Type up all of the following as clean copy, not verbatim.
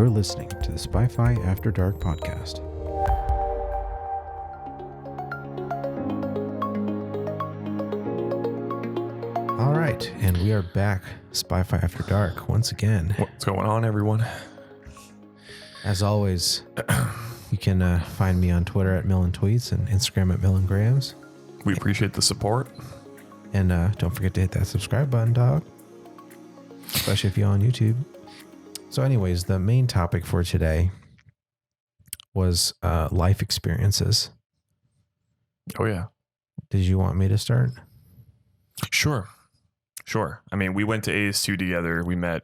You're listening to the Spy-Fi After Dark podcast. All right, and we are back, Spy-Fi After Dark, once again. What's going on, everyone? As always, you can find me on Twitter at Millen Tweets and Instagram at Millen Grams. We appreciate the support. And don't forget to hit that subscribe button, dog. Especially if you're on YouTube. So anyways, the main topic for today was life experiences. Oh, yeah. Did you want me to start? Sure. I mean, we went to AS2 together. We met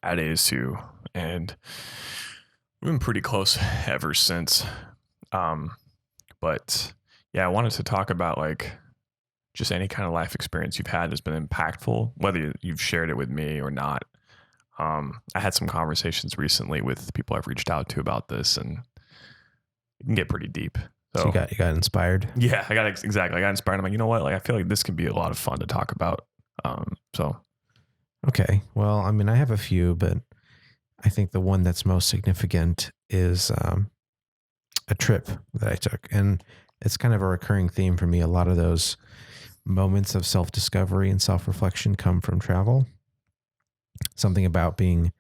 at AS2, and we've been pretty close ever since. But yeah, I wanted to talk about like just any kind of life experience you've had that's been impactful, whether you've shared it with me or not. I had some conversations recently with people I've reached out to about this, and it can get pretty deep. So you got inspired? Yeah, I got inspired. I'm like, you know what? Like, I feel like this can be a lot of fun to talk about. Okay. Well, I mean, I have a few, but I think the one that's most significant is a trip that I took, and it's kind of a recurring theme for me. A lot of those moments of self-discovery and self-reflection come from travel. Something about being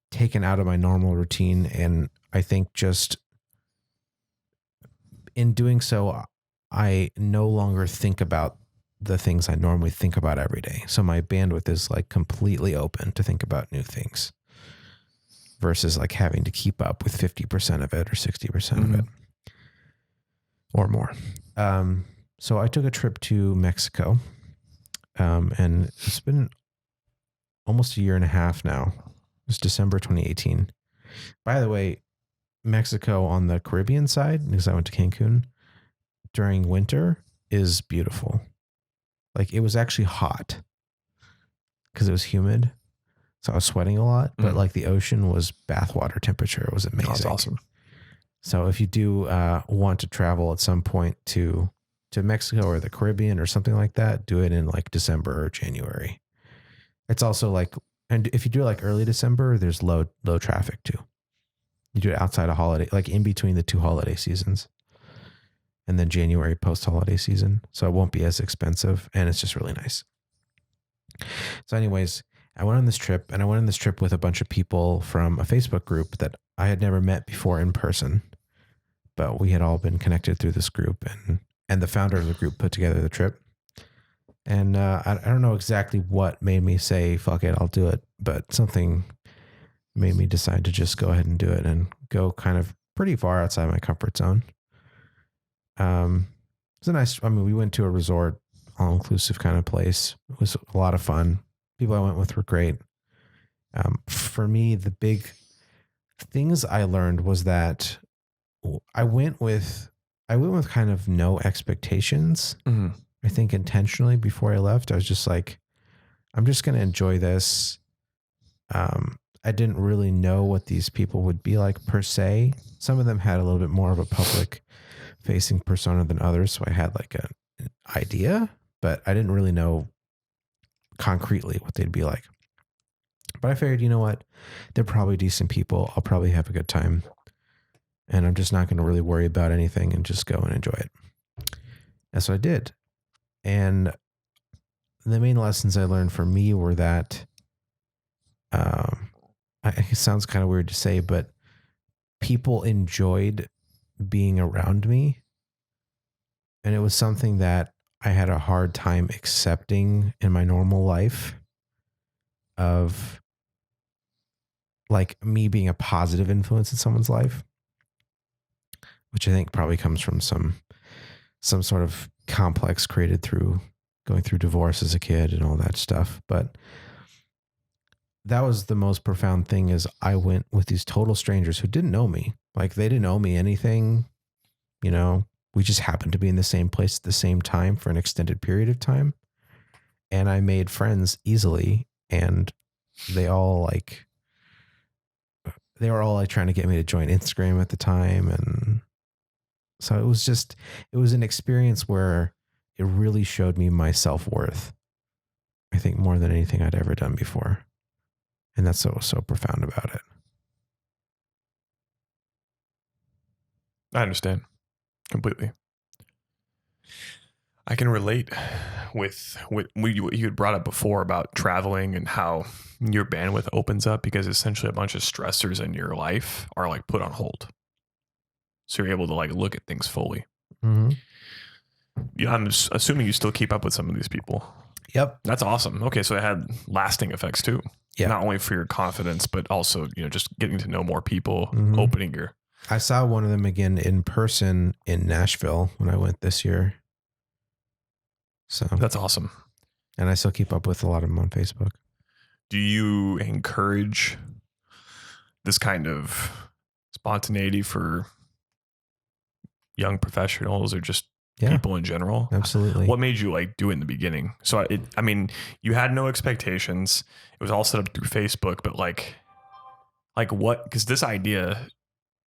taken out of my normal routine. And I think just in doing so, I no longer think about the things I normally think about every day. So my bandwidth is like completely open to think about new things versus like having to keep up with 50% of it or 60% of it or more. So I took a trip to Mexico, and it's been almost a year and a half now. It was December 2018. By the way, Mexico on the Caribbean side, because I went to Cancun during winter, is beautiful. Like, it was actually hot because it was humid. So I was sweating a lot, but like the ocean was bathwater temperature. It was amazing. That's awesome. So if you do want to travel at some point to Mexico or the Caribbean or something like that, do it in like December or January. It's also like, and if you do it like early December, there's low traffic too. You do it outside of holiday, like in between the two holiday seasons, and then January post-holiday season. So it won't be as expensive, and it's just really nice. So anyways, I went on this trip, and I went on this trip with a bunch of people from a Facebook group that I had never met before in person, but we had all been connected through this group, and the founder of the group put together the trip. And I don't know exactly what made me say, fuck it, I'll do it. But something made me decide to just go ahead and do it and go kind of pretty far outside my comfort zone. It's a nice, I mean, we went to a resort, all-inclusive kind of place. It was a lot of fun. People I went with were great. For me, the big things I learned was that I went with kind of no expectations. Mm-hmm. I think intentionally before I left, I was just like, I'm just going to enjoy this. I didn't really know what these people would be like per se. Some of them had a little bit more of a public facing persona than others. So I had like an idea, but I didn't really know concretely what they'd be like. But I figured, you know what? They're probably decent people. I'll probably have a good time. And I'm just not going to really worry about anything and just go and enjoy it. That's what I did. And the main lessons I learned for me were that, it sounds kind of weird to say, but people enjoyed being around me. And it was something that I had a hard time accepting in my normal life, of like me being a positive influence in someone's life, which I think probably comes from some sort of complex created through going through divorce as a kid and all that stuff. But that was the most profound thing, is I went with these total strangers who didn't know me. Like, they didn't owe me anything. You know, we just happened to be in the same place at the same time for an extended period of time. And I made friends easily, and they were all like trying to get me to join Instagram at the time. And so it was an experience where it really showed me my self-worth. I think more than anything I'd ever done before. And that's what was so profound about it. I understand completely. I can relate with what you had brought up before about traveling and how your bandwidth opens up because essentially a bunch of stressors in your life are like put on hold. So you're able to like look at things fully. Mm-hmm. Yeah, I'm assuming you still keep up with some of these people. Yep. That's awesome. Okay, so it had lasting effects too. Yeah. Not only for your confidence, but also, just getting to know more people, Mhm. opening your. I saw one of them again in person in Nashville when I went this year. So That's awesome. And I still keep up with a lot of them on Facebook. Do you encourage this kind of spontaneity for young professionals or just people in general? Absolutely. What made you like do it in the beginning? So I mean, you had no expectations. It was all set up through Facebook, but like what? Because this idea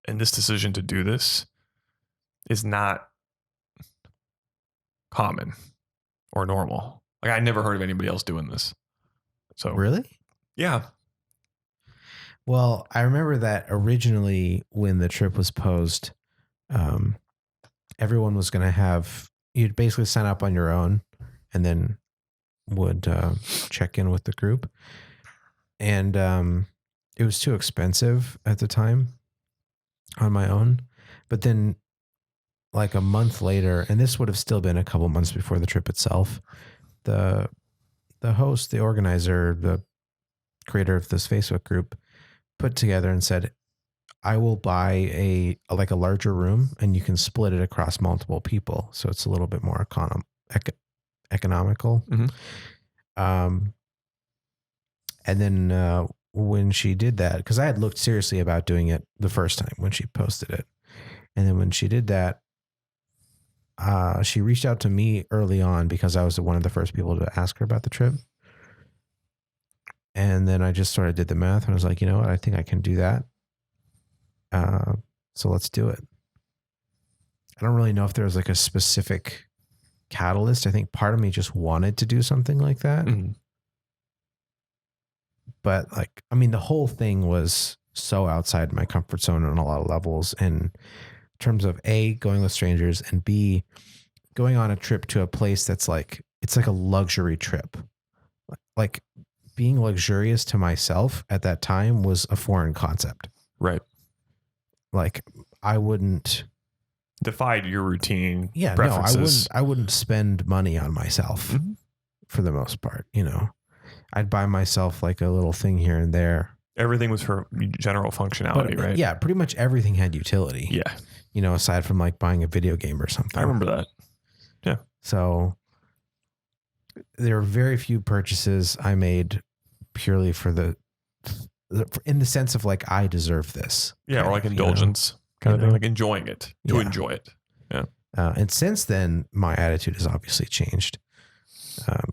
and this decision to do this is not common or normal. Like I never heard of anybody else doing this. So Really? Yeah. Well, I remember that originally when the trip was posed, everyone was going to have, you'd basically sign up on your own and then would check in with the group. And it was too expensive at the time on my own. But then like a month later, and this would have still been a couple months before the trip itself, the host, the organizer, the creator of this Facebook group put together and said, I will buy a larger room and you can split it across multiple people. So it's a little bit more economical. Mm-hmm. And then when she did that, because I had looked seriously about doing it the first time when she posted it. And then when she did that, she reached out to me early on because I was one of the first people to ask her about the trip. And then I just sort of did the math and I was like, you know what? I think I can do that. So let's do it. I don't really know if there was like a specific catalyst. I think part of me just wanted to do something like that. Mm-hmm. But like, I mean, the whole thing was so outside my comfort zone on a lot of levels. And in terms of A, going with strangers, and B, going on a trip to a place that's like, it's like a luxury trip. Like being luxurious to myself at that time was a foreign concept. Right. Like I wouldn't defied your routine. Yeah, preferences. No, I wouldn't spend money on myself for the most part. I'd buy myself like a little thing here and there. Everything was for general functionality, right? Yeah, pretty much everything had utility. Yeah. Aside from like buying a video game or something. I remember that. Yeah. So there are very few purchases I made purely for in the sense of like, I deserve this. Yeah. Or like indulgence kind of thing, like enjoying it to enjoy it. Yeah. And since then, my attitude has obviously changed,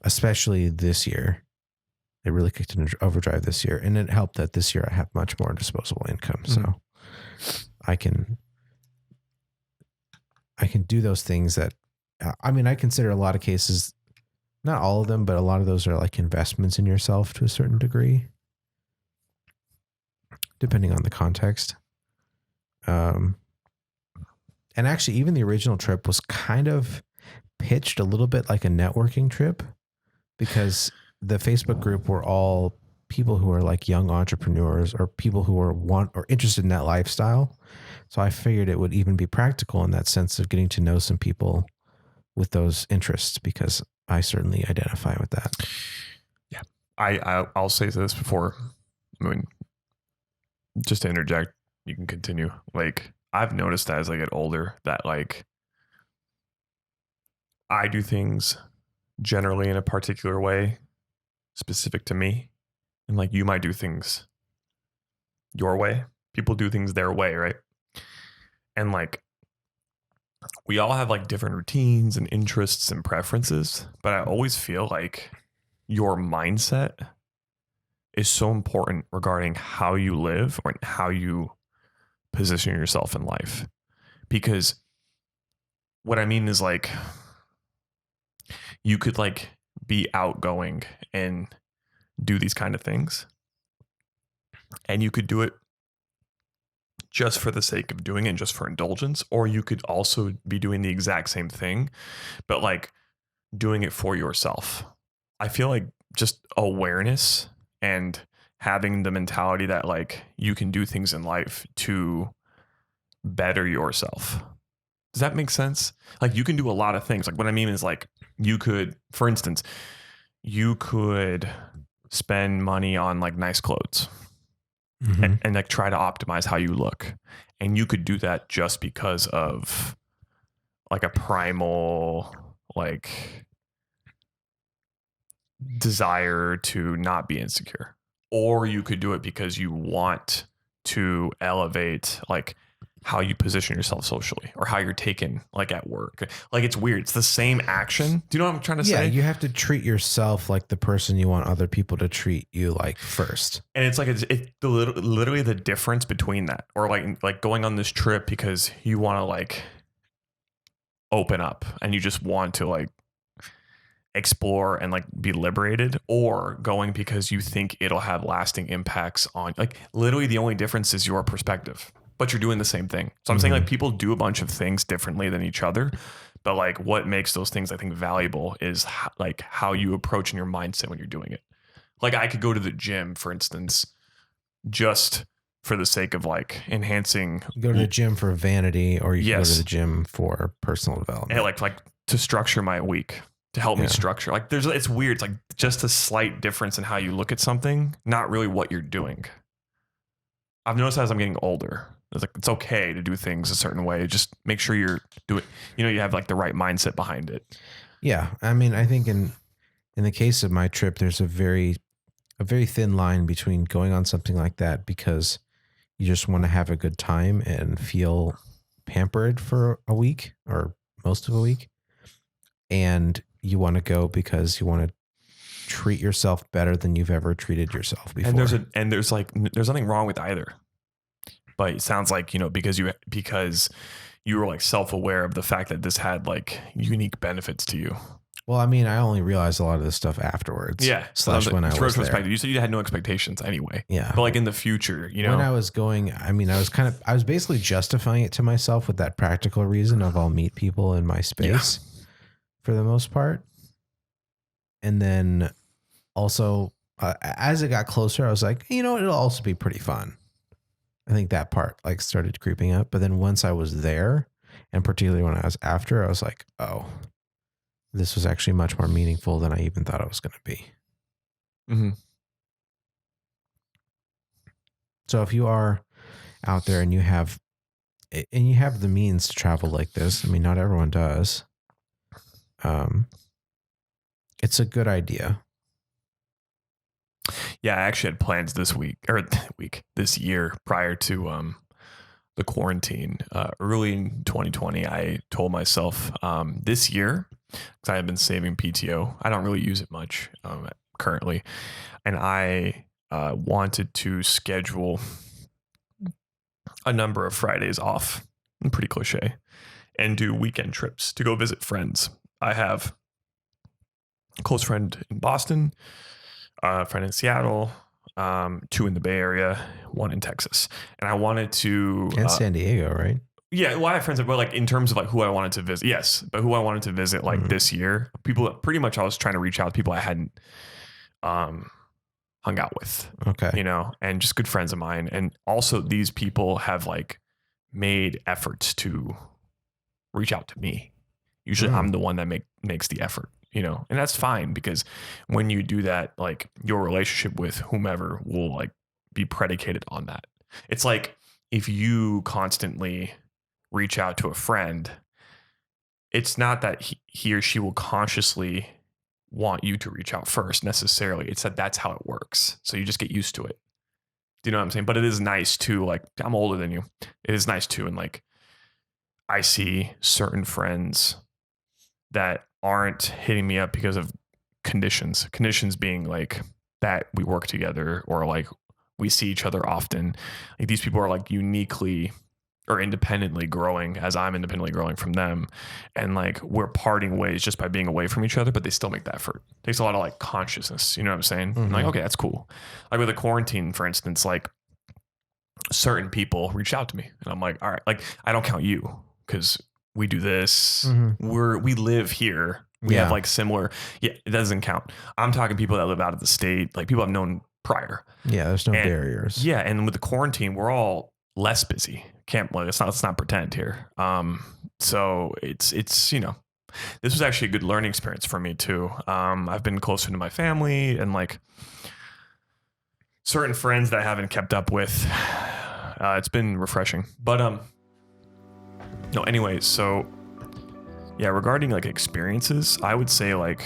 especially this year. It really kicked into overdrive this year. And it helped that this year I have much more disposable income. So I can do those things that, I consider a lot of cases, not all of them, but a lot of those are like investments in yourself to a certain degree, depending on the context. And actually, even the original trip was kind of pitched a little bit like a networking trip because the Facebook group were all people who are like young entrepreneurs or people who are interested in that lifestyle. So I figured it would even be practical in that sense of getting to know some people with those interests because I certainly identify with that. Yeah. I'll say this before, just to interject, you can continue. Like I've noticed that as I get older that like I do things generally in a particular way specific to me. And like you might do things your way. People do things their way, right? And like we all have like different routines and interests and preferences, but I always feel like your mindset is so important regarding how you live or how you position yourself in life. Because what I mean is like you could like be outgoing and do these kind of things, And you could do it just for the sake of doing it and just for indulgence, or you could also be doing the exact same thing, but like doing it for yourself. I feel like just awareness and having the mentality that like you can do things in life to better yourself. Does that make sense? Like you can do a lot of things. Like what I mean is like you could, for instance, you could spend money on like nice clothes and like try to optimize how you look. And you could do that just because of like a primal like desire to not be insecure. Or you could do it because you want to elevate like how you position yourself socially or how you're taken like at work. Like it's weird. It's the same action. Do you know what I'm trying to say? Yeah, you have to treat yourself like the person you want other people to treat you like first. And it's like it's literally the difference between that, or like going on this trip because you want to like open up and you just want to like explore and like be liberated, or going because you think it'll have lasting impacts on like literally the only difference is your perspective, but you're doing the same thing. So I'm saying like people do a bunch of things differently than each other, but like what makes those things I think valuable is like how you approach in your mindset when you're doing it. Like I could go to the gym, for instance, just for the sake of like enhancing. You go to the gym for vanity, or you go to the gym for personal development. And like to structure my week, to help me structure. Like it's weird. It's like just a slight difference in how you look at something, not really what you're doing. I've noticed as I'm getting older, it's okay to do things a certain way. Just make sure you're doing, you have like the right mindset behind it. Yeah. I mean, I think in the case of my trip, there's a very thin line between going on something like that because you just want to have a good time and feel pampered for a week or most of a week. And you want to go because you want to treat yourself better than you've ever treated yourself before. And there's nothing wrong with either. But it sounds like, because you were like self-aware of the fact that this had like unique benefits to you. Well, I mean, I only realized a lot of this stuff afterwards. Yeah. / when I was there. You said you had no expectations anyway. Yeah. But like in the future, When I was going, I mean, I was basically justifying it to myself with that practical reason of I'll meet people in my space for the most part. And then also, as it got closer, I was like, it'll also be pretty fun. I think that part like started creeping up. But then once I was there, and particularly when I was after, I was like, oh, this was actually much more meaningful than I even thought it was going to be. Mm-hmm. So if you are out there and you have the means to travel like this, I mean, not everyone does. It's a good idea. Yeah, I actually had plans this year prior to the quarantine. Early in 2020, I told myself this year, because I have been saving PTO. I don't really use it much currently. And I wanted to schedule a number of Fridays off, pretty cliche, and do weekend trips to go visit friends. I have a close friend in Boston, a friend in Seattle, 2 in the Bay Area, 1 in Texas. And I wanted to... And San Diego, right? Yeah, well, I have friends, but like in terms of like who I wanted to visit, yes, but who I wanted to visit like this year, people that pretty much I was trying to reach out to people I hadn't hung out with, okay, and just good friends of mine. And also these people have like made efforts to reach out to me. Usually I'm the one that makes the effort, and that's fine because when you do that, like your relationship with whomever will like be predicated on that. It's like if you constantly reach out to a friend, it's not that he or she will consciously want you to reach out first necessarily. It's that that's how it works. So you just get used to it. Do you know what I'm saying? But it is nice too. Like I'm older than you. It is nice too. And like I see certain friends that aren't hitting me up because of conditions being like that we work together or like we see each other often. Like these people are like uniquely or independently growing as I'm independently growing from them. And like we're parting ways just by being away from each other, but they still make that effort. It takes a lot of like consciousness. You know what I'm saying? I'm like, okay, that's cool. Like with the quarantine, for instance, like certain people reached out to me, and I'm like, all right, like I don't count you because we do this. We live here. We have Yeah. like similar. Yeah, it doesn't count. I'm talking people that live out of the state, like people I've known prior. Yeah. There's no And barriers. yeah, and with the quarantine, we're all less busy. Can't like let's not pretend here. So it's this was actually a good learning experience for me too. I've been closer to my family and like certain friends that I haven't kept up with. It's been refreshing. But no, anyway, so yeah, regarding like experiences, I would say like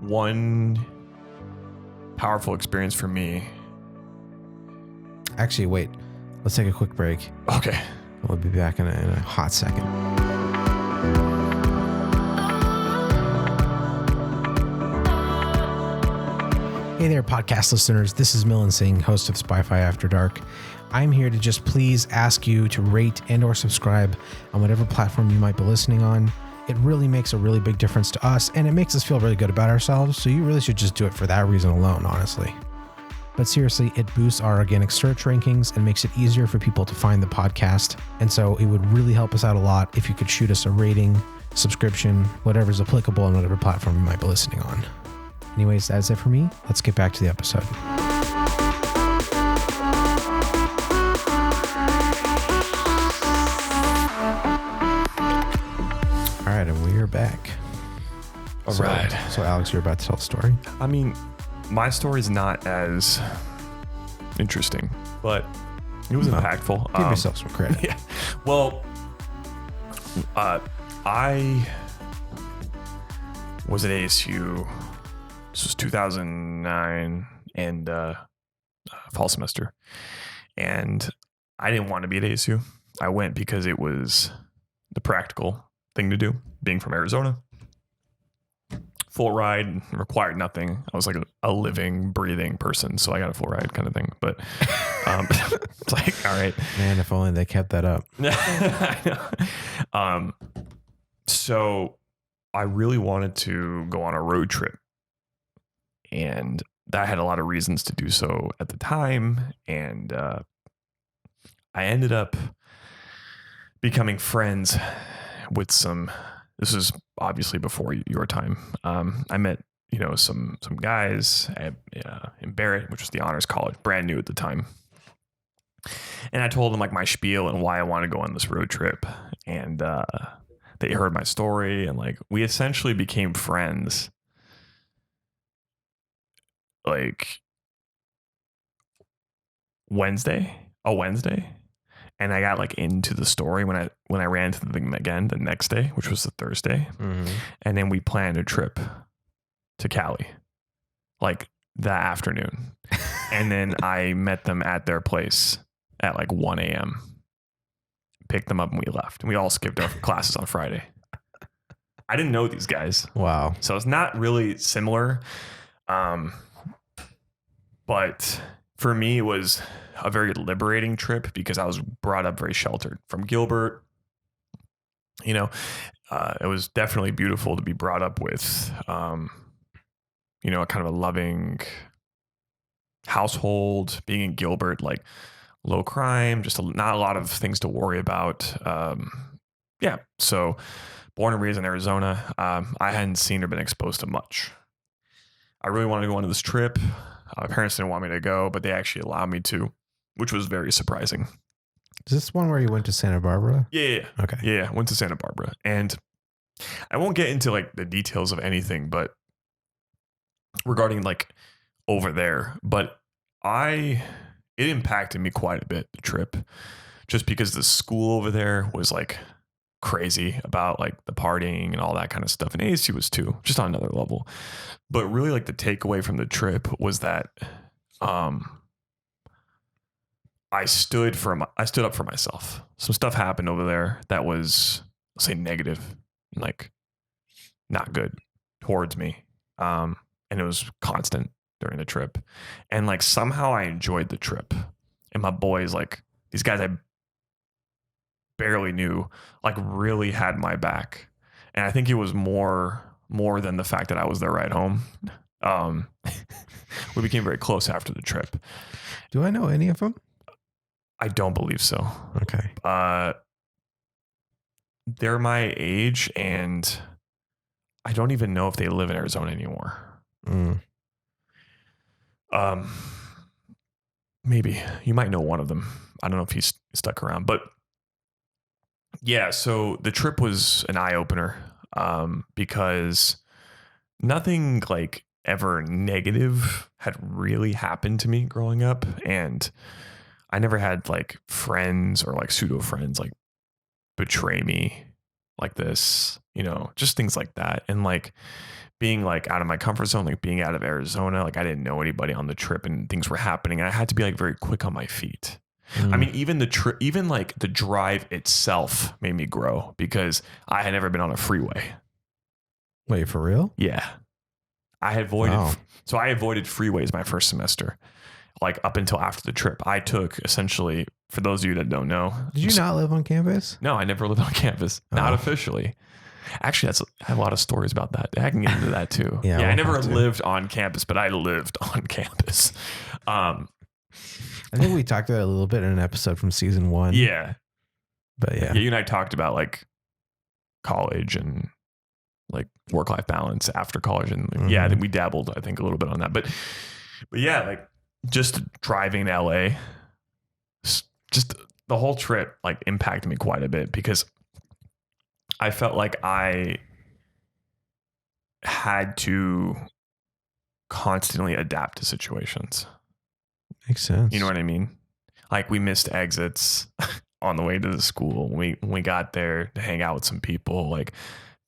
one powerful experience for me. Actually, wait. Let's take a quick break. Okay. We'll be back in a hot second. Hey there, podcast listeners. This is Millen Singh, host of Spy-Fi After Dark. I'm here to just please ask you to rate and or subscribe on whatever platform you might be listening on. It really makes a really big difference to us, and it makes us feel really good about ourselves, so you really should just do it for that reason alone, honestly. But seriously, it boosts our organic search rankings and makes it easier for people to find the podcast. And so it would really help us out a lot if you could shoot us a rating, subscription, whatever's applicable on whatever platform you might be listening on. Anyways, that's it for me. Let's get back to the episode. All right, and we are back. All right. So Alex, you're about to tell the story. I mean, my story's not as interesting, but it was impactful. Give yourself some credit. Yeah. Well, I was at ASU. This was 2009 and fall semester. And I didn't want to be at ASU. I went because it was the practical thing to do, being from Arizona. Full ride, required nothing. I was like a living, breathing person, so I got a full ride kind of thing. But it's like, all right. Man, if only they kept that up. I know. So I really wanted to go on a road trip. And I had a lot of reasons to do so at the time. And I ended up becoming friends with some, this was obviously before your time. I met, some guys at, in Barrett, which was the honors college, brand new at the time. And I told them like my spiel and why I want to go on this road trip. And they heard my story and like we essentially became friends. Like Wednesday, and I got like into the story when I ran to them again the next day, which was the Thursday, and then we planned a trip to Cali, like that afternoon, and then I met them at their place at like 1 a.m. Picked them up and we left, and we all skipped our classes on Friday. I didn't know these guys. Wow. So it's not really similar. But for me, it was a very liberating trip because I was brought up very sheltered from Gilbert. It was definitely beautiful to be brought up with, a kind of a loving household, being in Gilbert, like low crime, just not a lot of things to worry about. So born and raised in Arizona, I hadn't seen or been exposed to much. I really wanted to go on this trip. My parents didn't want me to go, but they actually allowed me to, which was very surprising. Is this one where you went to Santa Barbara? Yeah. Okay. Yeah, went to Santa Barbara. And I won't get into like the details of anything, but regarding like over there, but it impacted me quite a bit, the trip, just because the school over there was like crazy about like the partying and all that kind of stuff. And ASU was too, just on another level. But really like the takeaway from the trip was that I stood up for myself. Some stuff happened over there that was, I'll say, negative, like not good towards me. And it was constant during the trip. And like somehow I enjoyed the trip. And my boys, like these guys I barely knew, like really had my back. And I think it was more than the fact that I was their ride home. We became very close after the trip. Do I know any of them? I don't believe so. Okay. They're my age, and I don't even know if they live in Arizona anymore. Mm. Maybe you might know one of them. I don't know if he's stuck around, but yeah. So the trip was an eye opener, because nothing like ever negative had really happened to me growing up, and I never had like friends or like pseudo friends like betray me like this, just things like that. And like being like out of my comfort zone, like being out of Arizona, like I didn't know anybody on the trip and things were happening. And I had to be like very quick on my feet. I mean, even the trip, even like the drive itself made me grow because I had never been on a freeway. Wait, for real? Yeah. I avoided, Wow. so I avoided freeways my first semester, like up until after the trip. I took essentially, for those of you that don't know. Did you not live on campus? No, I never lived on campus. Not officially. Actually, I have a lot of stories about that. I can get into that too. Yeah, I never lived on campus, but I lived on campus. I think we talked about it a little bit in an episode from season 1. Yeah. But yeah. You and I talked about like college and like work-life balance after college. And yeah, I think we dabbled, I think, a little bit on that. But yeah, like just driving to LA, just the whole trip like impacted me quite a bit because I felt like I had to constantly adapt to situations. Makes sense. You know what I mean? Like we missed exits on the way to the school. When we got there to hang out with some people, like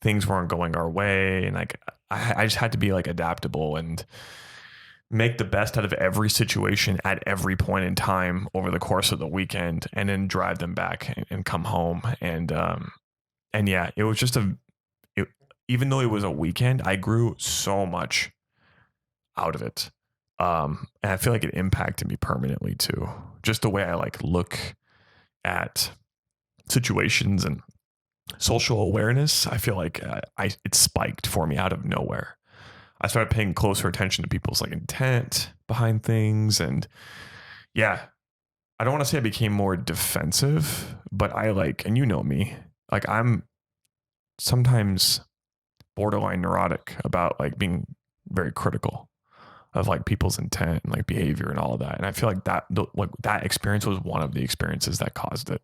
things weren't going our way. And like, I just had to be like adaptable and make the best out of every situation at every point in time over the course of the weekend and then drive them back and come home. And yeah, it was just even though it was a weekend, I grew so much out of it. And I feel like it impacted me permanently too. Just the way I like look at situations and social awareness. I feel like it spiked for me out of nowhere. I started paying closer attention to people's like intent behind things. And yeah, I don't want to say I became more defensive, but I like, and you know me, like I'm sometimes borderline neurotic about like being very critical of like people's intent and like behavior and all of that. And I feel like that experience was one of the experiences that caused it.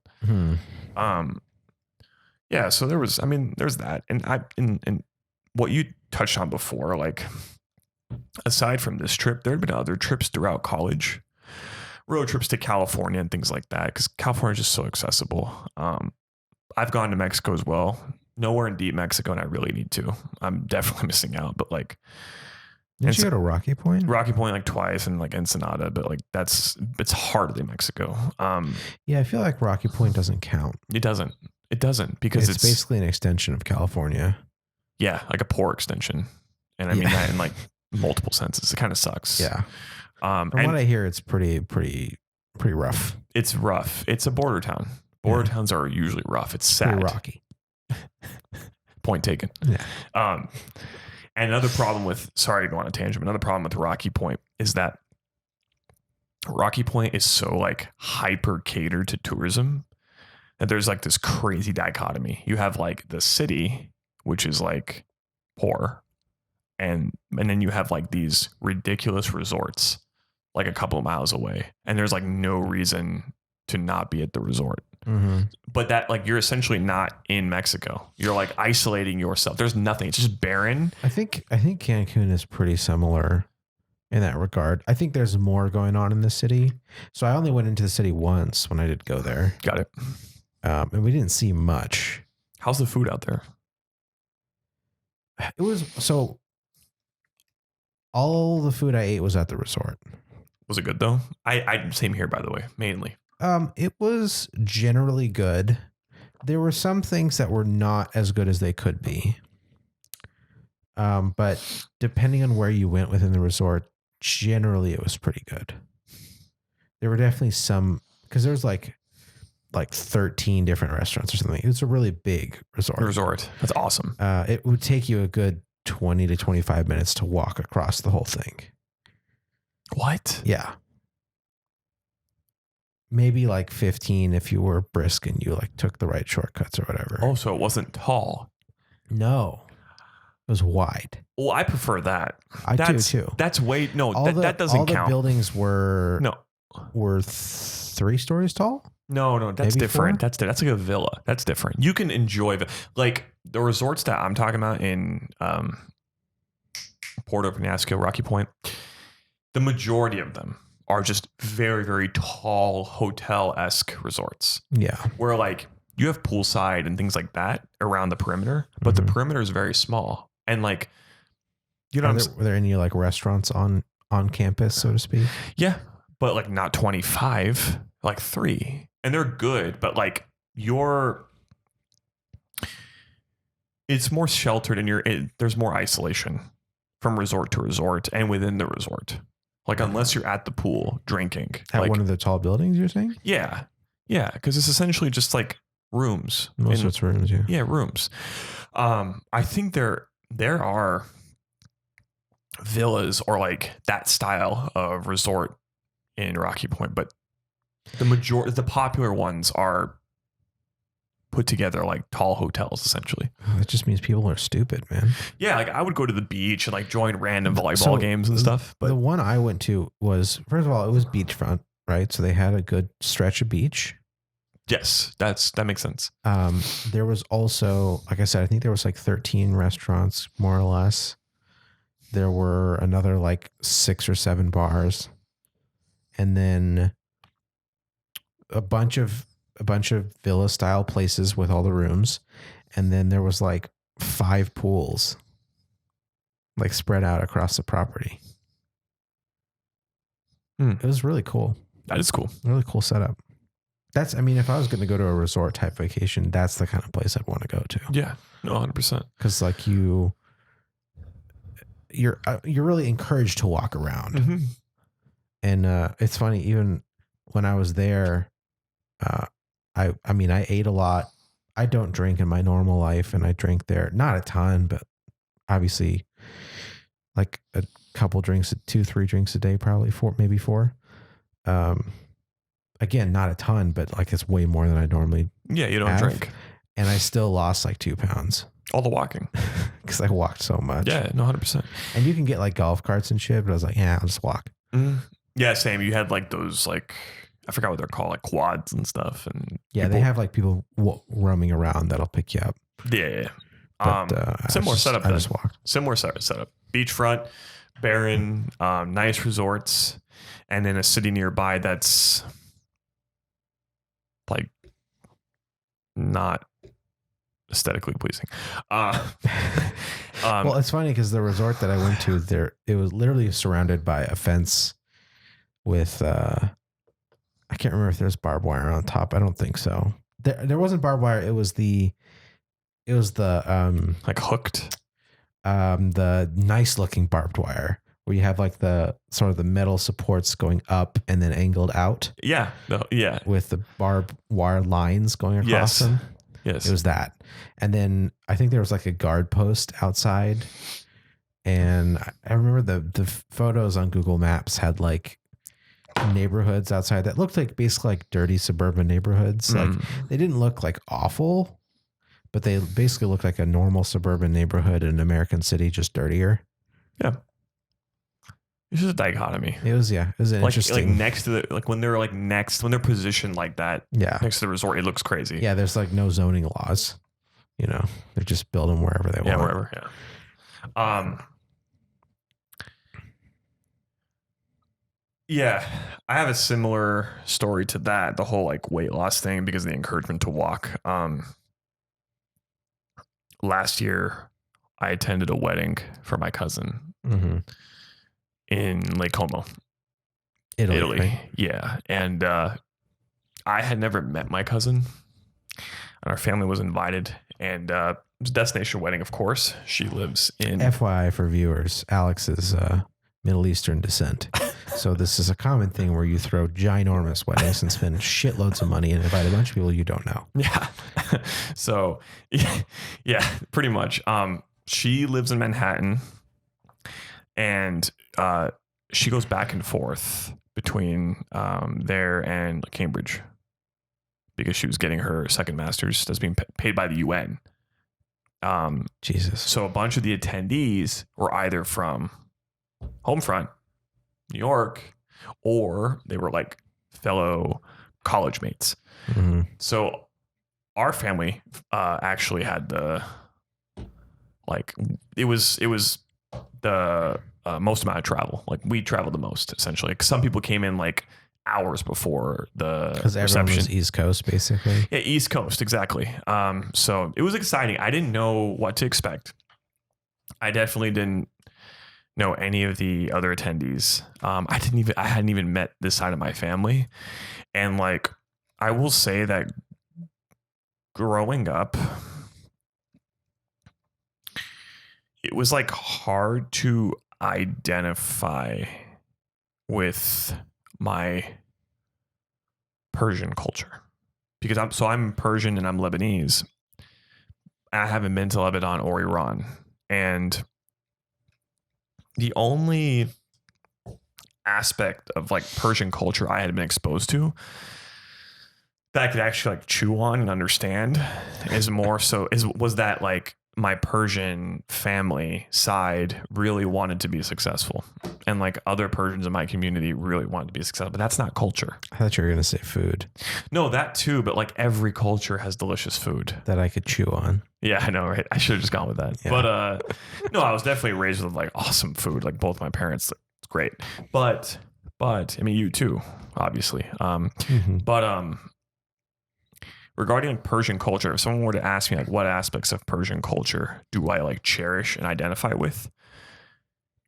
Yeah. So there's that. And what you touched on before, like aside from this trip, there had been other trips throughout college, road trips to California and things like that. Cause California is just so accessible. I've gone to Mexico as well. Nowhere in deep Mexico, and I really need to. I'm definitely missing out, but like, did you go to Rocky Point? Rocky Point like twice, and like Ensenada, but like it's hardly Mexico. Yeah, I feel like Rocky Point doesn't count. It doesn't because it's basically an extension of California. Yeah, like a poor extension, and I mean that in like multiple senses. It kind of sucks. Yeah. From what I hear, it's pretty rough. It's rough. It's a border town. Border towns are usually rough. It's sad. Pretty rocky. Point taken. Yeah. And another problem with, sorry to go on a tangent, but another problem with Rocky Point is that Rocky Point is so like hyper catered to tourism that there's like this crazy dichotomy. You have like the city, which is like poor, and then you have like these ridiculous resorts like a couple of miles away, and there's like no reason to not be at the resort. Mm-hmm. But that like you're essentially not in Mexico. You're like isolating yourself. There's nothing. It's just barren. I think Cancun is pretty similar in that regard. I think there's more going on in the city. So I only went into the city once when I did go there. Got it. And we didn't see much. How's the food out there? It was so all the food I ate was at the resort. Was it good though? I same here, by the way, mainly. It was generally good. There were some things that were not as good as they could be. But depending on where you went within the resort, generally it was pretty good. There were definitely some, because there's like 13 different restaurants or something. It was a really big resort. That's awesome. It would take you a good 20 to 25 minutes to walk across the whole thing. What? Yeah. Maybe like 15 if you were brisk and you like took the right shortcuts or whatever. Oh, so it wasn't tall. No. It was wide. Well, I prefer that. I do too. That's way that doesn't count. All the buildings were 3 stories tall. No, that's Maybe different. 4? That's like a villa. That's different. You can enjoy like the resorts that I'm talking about in Port Penasco, Rocky Point. The majority of them are just very, very tall hotel-esque resorts. Yeah. Where like you have poolside and things like that around the perimeter, but the perimeter is very small. And like, you know, were there any like restaurants on campus, so to speak? Yeah, but like not 25, like 3, and they're good. But like it's more sheltered, and there's more isolation from resort to resort and within the resort. Like unless you're at the pool drinking At like, one of the tall buildings, you're saying? Yeah, because it's essentially just like rooms. Most of it's rooms, yeah. Yeah, rooms. I think there are villas or like that style of resort in Rocky Point, but the popular ones are put together like tall hotels essentially. That just means people are stupid, man. Yeah, like I would go to the beach and like join random volleyball games and stuff. But the one I went to was, first of all, it was beachfront, right? So they had a good stretch of beach. Yes, that makes sense. There was also, like I said, I think there was like 13 restaurants, more or less. There were another like 6 or 7 bars, and then a bunch of villa style places with all the rooms, and then there was like 5 pools, like spread out across the property. It was really cool. That is cool. Really cool setup. I mean, if I was going to go to a resort type vacation, that's the kind of place I'd want to go to. Yeah, no, 100%. Because like you're really encouraged to walk around. Mm-hmm. And it's funny, even when I was there, I mean, I ate a lot. I don't drink in my normal life, and I drink there, not a ton, but obviously like a couple drinks, 2-3 drinks a day, probably 4, maybe 4. Again, not a ton, but like it's way more than I normally you don't drink. And I still lost like 2 pounds. All the walking. Because I walked so much. Yeah, no, 100%. And you can get like golf carts and shit, but I was like, yeah, I'll just walk. Mm-hmm. Yeah, same. You had like those, like, I forgot what they're called, like quads and stuff. And yeah, they have like people roaming around that'll pick you up. Yeah. But, similar setup. I just walked. Similar setup. Beachfront, barren, nice resorts, and then a city nearby that's like not aesthetically pleasing. Well, it's funny because the resort that I went to, it was literally surrounded by a fence with I can't remember if there's barbed wire on top. I don't think so. There wasn't barbed wire. It was the like hooked, the nice looking barbed wire where you have like the sort of the metal supports going up and then angled out. Yeah. Yeah. With the barbed wire lines going across them. Yes. It was that. And then I think there was like a guard post outside. And I remember the photos on Google Maps had like neighborhoods outside that looked like basically like dirty suburban neighborhoods. Like they didn't look like awful, but they basically looked like a normal suburban neighborhood in an American city, just dirtier. Yeah. It's just a dichotomy. It was an interesting. Like next to when they're positioned like that, next to the resort, it looks crazy. Yeah, there's like no zoning laws. You know, they're just building wherever they want. Yeah, wherever. Yeah. Yeah, I have a similar story to that. The whole like weight loss thing because of the encouragement to walk. Last year, I attended a wedding for my cousin. Mm-hmm. In Lake Como, Italy. Right? Yeah. And I had never met my cousin, and our family was invited. And it was a destination wedding, of course. She lives in... FYI for viewers, Alex is Middle Eastern descent. So this is a common thing where you throw ginormous weddings and spend shitloads of money and invite a bunch of people you don't know. Yeah. So, yeah, pretty much. she lives in Manhattan, and she goes back and forth between there and Cambridge because she was getting her second master's that's being paid by the UN. Jesus. So a bunch of the attendees were either from Homefront, New York, or they were like fellow college mates. Mm-hmm. So our family actually had the it was the most amount of travel. Like we traveled the most essentially. Some people came in like hours before the because everyone was East Coast basically. Yeah, East Coast exactly. So it was exciting. I didn't know what to expect. I definitely didn't know any of the other attendees. I hadn't even met this side of my family, and like I will say that growing up, it was like hard to identify with my Persian culture because I'm Persian and I'm Lebanese. I haven't been to Lebanon or Iran, and the only aspect of like Persian culture I had been exposed to that I could actually like chew on and understand was that like my Persian family side really wanted to be successful, and like other Persians in my community really wanted to be successful, but that's not culture. I thought you were going to say food. No, that too, but like every culture has delicious food that I could chew on. Yeah, I know, right? I should have just gone with that. Yeah. But no, I was definitely raised with like awesome food. Like both my parents, it's great. But I mean, you too, obviously. But regarding like Persian culture, if someone were to ask me like what aspects of Persian culture do I like cherish and identify with,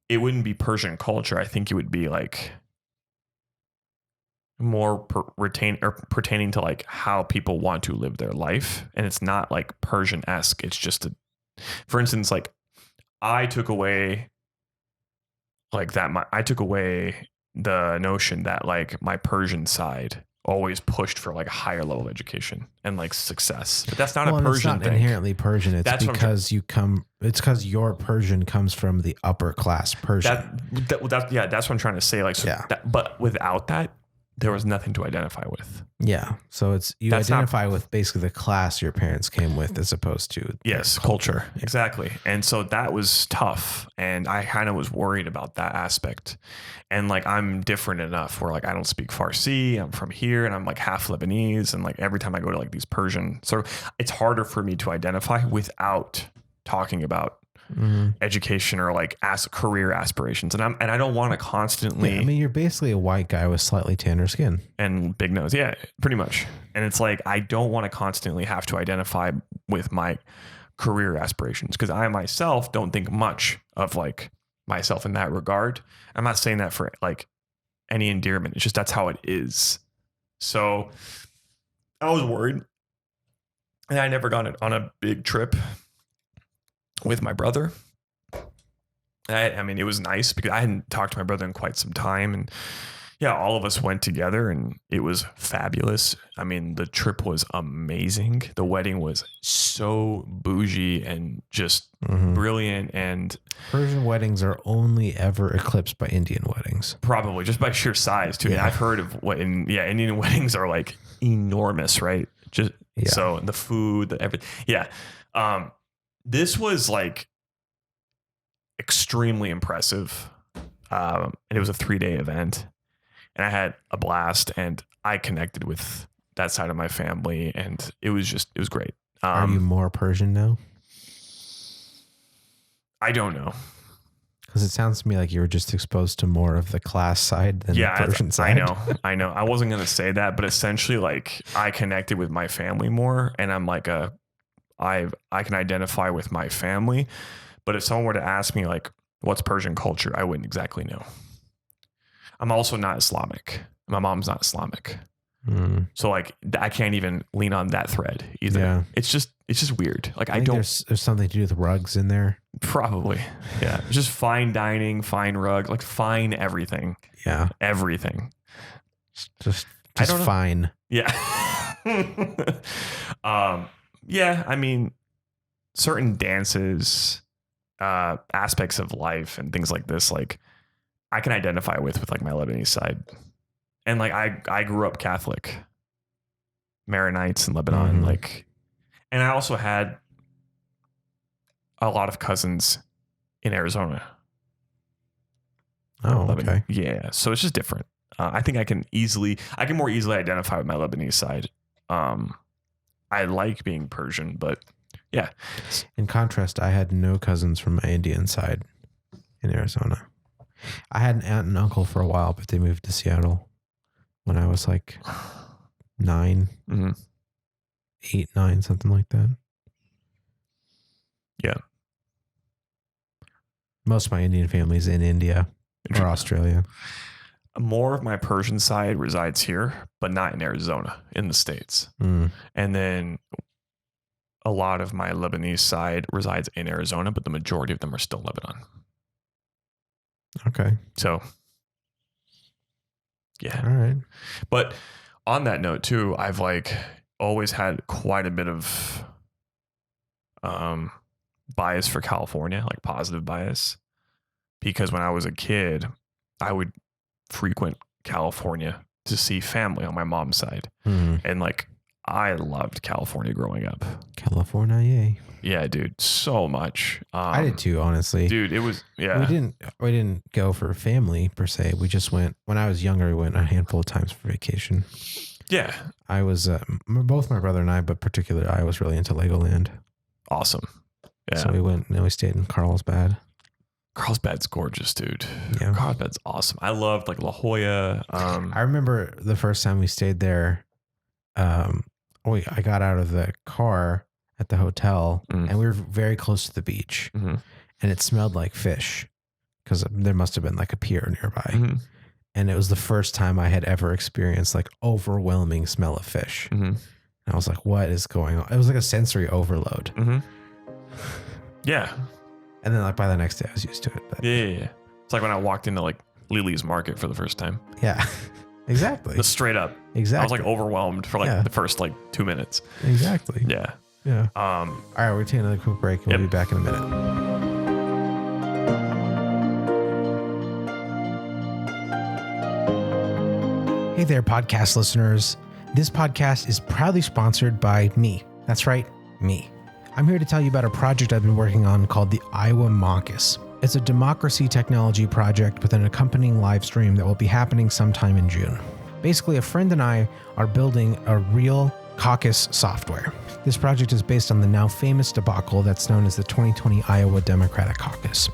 it wouldn't be Persian culture. I think it would be like more pertaining to like how people want to live their life. And it's not like Persian-esque. It's just for instance, like I took away the notion that like my Persian side always pushed for like a higher level of education and like success. But that's not a Persian it's not thing. Inherently Persian. It's because it's because your Persian comes from the upper class Persian. That's what I'm trying to say. Like, so yeah. But without that, there was nothing to identify with. Yeah. So that's identify with basically the class your parents came with as opposed to culture. Exactly. And so that was tough. And I kind of was worried about that aspect. And like, I'm different enough where like, I don't speak Farsi. I'm from here and I'm like half Lebanese. And like, every time I go to like these Persian, so it's harder for me to identify without talking about education or like career aspirations. And I don't want to constantly, I mean, you're basically a white guy with slightly tanner skin and big nose. Yeah, pretty much. And it's like, I don't want to constantly have to identify with my career aspirations because I myself don't think much of like myself in that regard. I'm not saying that for like any endearment. It's just, that's how it is. So I was worried and I never gone on a big trip with my brother. I mean, it was nice because I hadn't talked to my brother in quite some time. And yeah, all of us went together and it was fabulous. I mean, the trip was amazing. The wedding was so bougie and just brilliant. And Persian weddings are only ever eclipsed by Indian weddings. Probably just by sheer size too. Yeah. I've heard of Indian weddings are like enormous, right? So the food, everything. Yeah. This was like extremely impressive. And it was a 3-day event and I had a blast and I connected with that side of my family and it was great. Are you more Persian now? I don't know. Because it sounds to me like you were just exposed to more of the class side than the Persian side. I know. I wasn't going to say that, but essentially like I connected with my family more and I'm like I can identify with my family, but if someone were to ask me like, what's Persian culture? I wouldn't exactly know. I'm also not Islamic. My mom's not Islamic. So like, I can't even lean on that thread either. Yeah. It's just weird. Like I don't, there's something to do with rugs in there. Probably. Yeah. Just fine dining, fine rug, like fine everything. Yeah. Everything. Just fine. Yeah. Yeah, I mean, certain dances aspects of life and things like this, like I can identify with like my Lebanese side. And like I grew up Catholic, Maronites in Lebanon, like, and I also had a lot of cousins in Arizona. Oh, okay. Yeah, so it's just different. I think I can more easily identify with my Lebanese side. I like being Persian, but yeah. In contrast, I had no cousins from my Indian side in Arizona. I had an aunt and uncle for a while, but they moved to Seattle when I was like 9, 8, 9, something like that. Yeah. Most of my Indian family's in India or Australia. More of my Persian side resides here, but not in Arizona, in the States. And then a lot of my Lebanese side resides in Arizona, but the majority of them are still in Lebanon. Okay. So, yeah. All right. But on that note too, I've like always had quite a bit of bias for California, like positive bias, because when I was a kid, I would frequent California to see family on my mom's side. And like, I loved California growing up. California. Yeah, dude, so much. I did too, honestly. Dude, it was, yeah. We didn't go for family per se. We just went, when I was younger, we went a handful of times for vacation. Yeah. I was, both my brother and I, but particularly I was really into Legoland. Awesome. Yeah. So we went and we stayed in Carlsbad. Carlsbad's gorgeous, dude. Yeah. Carlsbad's awesome. I loved like La Jolla. I remember the first time we stayed there. I got out of the car at the hotel and we were very close to the beach and it smelled like fish because there must have been like a pier nearby. And it was the first time I had ever experienced like overwhelming smell of fish. And I was like, what is going on? It was like a sensory overload. Yeah. And then like by the next day I was used to it. But yeah. It's like when I walked into like Lily's Market for the first time. Yeah, exactly. Just straight up. Exactly. I was like overwhelmed for like the first like 2 minutes. Exactly. Yeah. Yeah. All right, we're taking another quick break and we'll be back in a minute. Hey there, podcast listeners. This podcast is proudly sponsored by me. That's right, me. I'm here to tell you about a project I've been working on called the Iowa Caucus. It's a democracy technology project with an accompanying live stream that will be happening sometime in June. Basically, a friend and I are building a real caucus software. This project is based on the now famous debacle that's known as the 2020 Iowa Democratic Caucus,